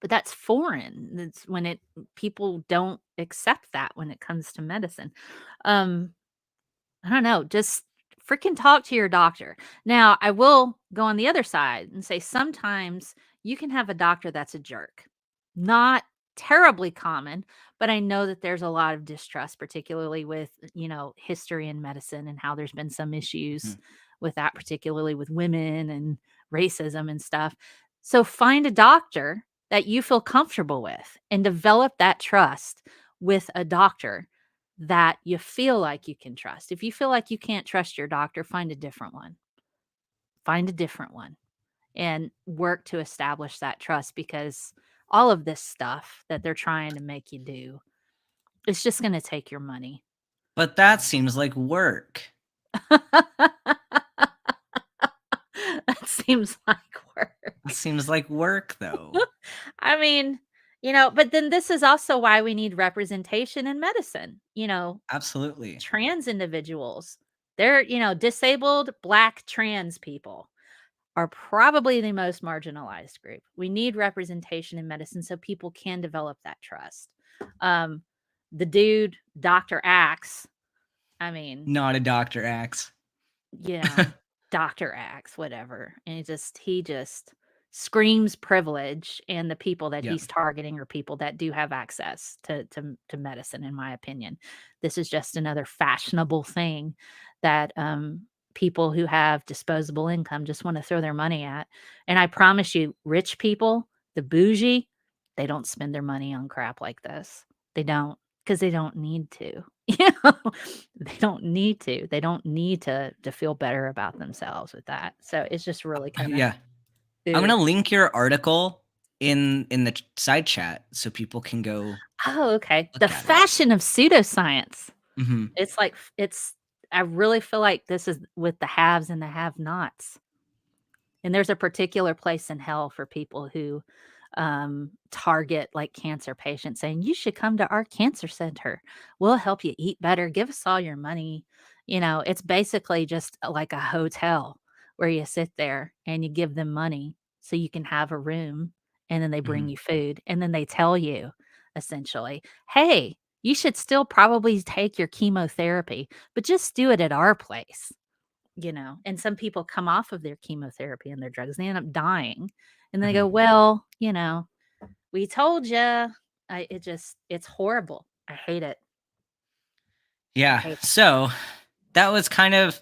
But that's foreign. That's when it people don't accept that when it comes to medicine. Um, I don't know, just freaking talk to your doctor. Now, I will go on the other side and say sometimes you can have a doctor that's a jerk. Not terribly common, but I know that there's a lot of distrust, particularly with, history in medicine and how there's been some issues Mhm. with that, particularly with women and racism and stuff. So find a doctor that you feel comfortable with and develop that trust with a doctor that you feel like you can trust. If you feel like you can't trust your doctor, find a different one. Find a different one and work to establish that trust, because all of this stuff that they're trying to make you do, it's just going to take your money. But that seems like work. That seems like work. It seems like work, though. I mean, but then this is also why we need representation in medicine. Absolutely. Trans individuals, they're, disabled Black trans people are probably the most marginalized group. We need representation in medicine so people can develop that trust. Um, the dude, Dr. Axe, I mean, Not a Dr. Axe. Dr. Axe, whatever. And he just screams privilege, and the people that Yeah. he's targeting are people that do have access to medicine, in my opinion. This is just another fashionable thing that people who have disposable income just want to throw their money at. And I promise you, rich people, the bougie, they don't spend their money on crap like this. They don't, because they don't need to. They don't need to. They don't need to feel better about themselves with that. So it's just really kind of Yeah. I'm gonna link your article in the side chat so people can go. Oh, okay. Look The at it. fashion of pseudoscience. Mhm. It's like I really feel like this is with the haves and the have-nots. And there's a particular place in hell for people who target like cancer patients, saying, you should come to our cancer center. We'll help you eat better. Give us all your money. It's basically just like a hotel where you sit there and you give them money so you can have a room, and then they bring Mhm. you food. And then they tell you essentially, hey, you should still probably take your chemotherapy, but just do it at our place. And some people come off of their chemotherapy and their drugs, they end up dying. And they go, Mhm. well, we told you. It's horrible. I hate it. Yeah. I hate So that was kind of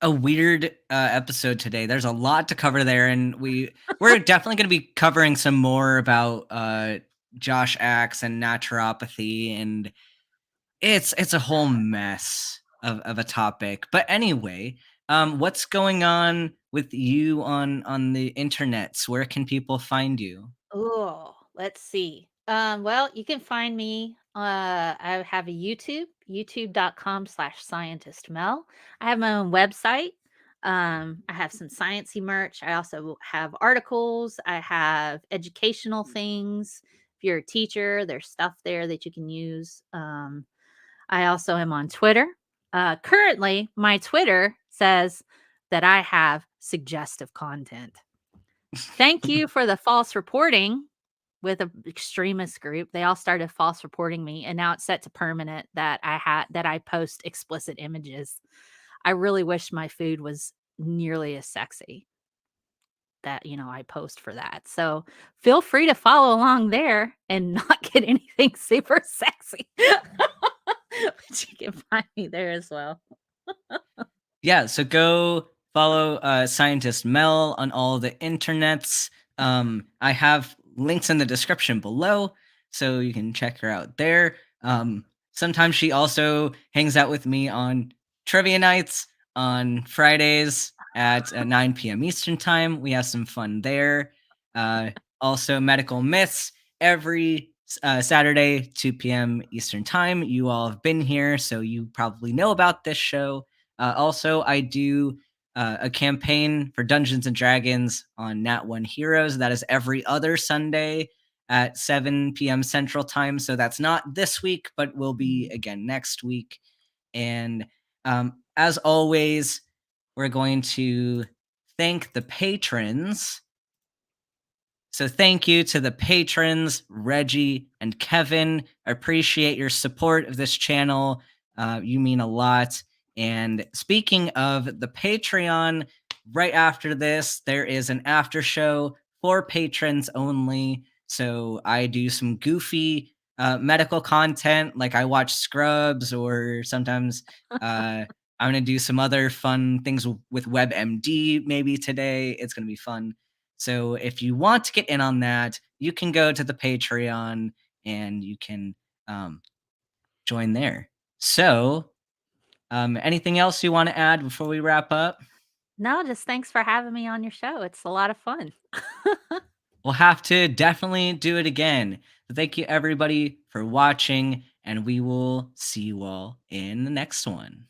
a weird episode today. There's a lot to cover there, and we're definitely going to be covering some more about Josh Axe and naturopathy, and it's a whole mess of a topic. But anyway, what's going on with you on the internets? Where can people find you? Oh, let's see. Well, you can find me. I have a youtube.com/Scientist Mel. I have my own website. I have some sciencey merch. I also have articles. I have educational things. If you're a teacher, there's stuff there that you can use. I also am on Twitter. Currently, my Twitter says that I have suggestive content. Thank you for the false reporting with an extremist group. They all started false reporting me, and now it's set to permanent that I post explicit images. I really wish my food was nearly as sexy that, I post for that. So feel free to follow along there and not get anything super sexy. But you can find me there as well. Yeah, so go follow Scientist Mel on all the internets. I have links in the description below, so you can check her out there. Sometimes she also hangs out with me on trivia nights on Fridays at 9 p.m. Eastern Time. We have some fun there. Also, Medical Myths every Saturday, 2 p.m. Eastern Time. You all have been here, so you probably know about this show. Also, I do a campaign for Dungeons and Dragons on Nat One Heroes. That is every other Sunday at 7 p.m. Central Time. So that's not this week, but will be again next week. And as always, we're going to thank the patrons. So thank you to the patrons, Reggie and Kevin. I appreciate your support of this channel. You mean a lot. And speaking of the Patreon, right after this, there is an after show for patrons only. So I do some goofy medical content, like I watch Scrubs, or sometimes I'm going to do some other fun things with WebMD maybe today. It's going to be fun. So if you want to get in on that, you can go to the Patreon and you can join there. So anything else you want to add before we wrap up? No, just thanks for having me on your show. It's a lot of fun. We'll have to definitely do it again. So thank you everybody for watching, and we will see you all in the next one.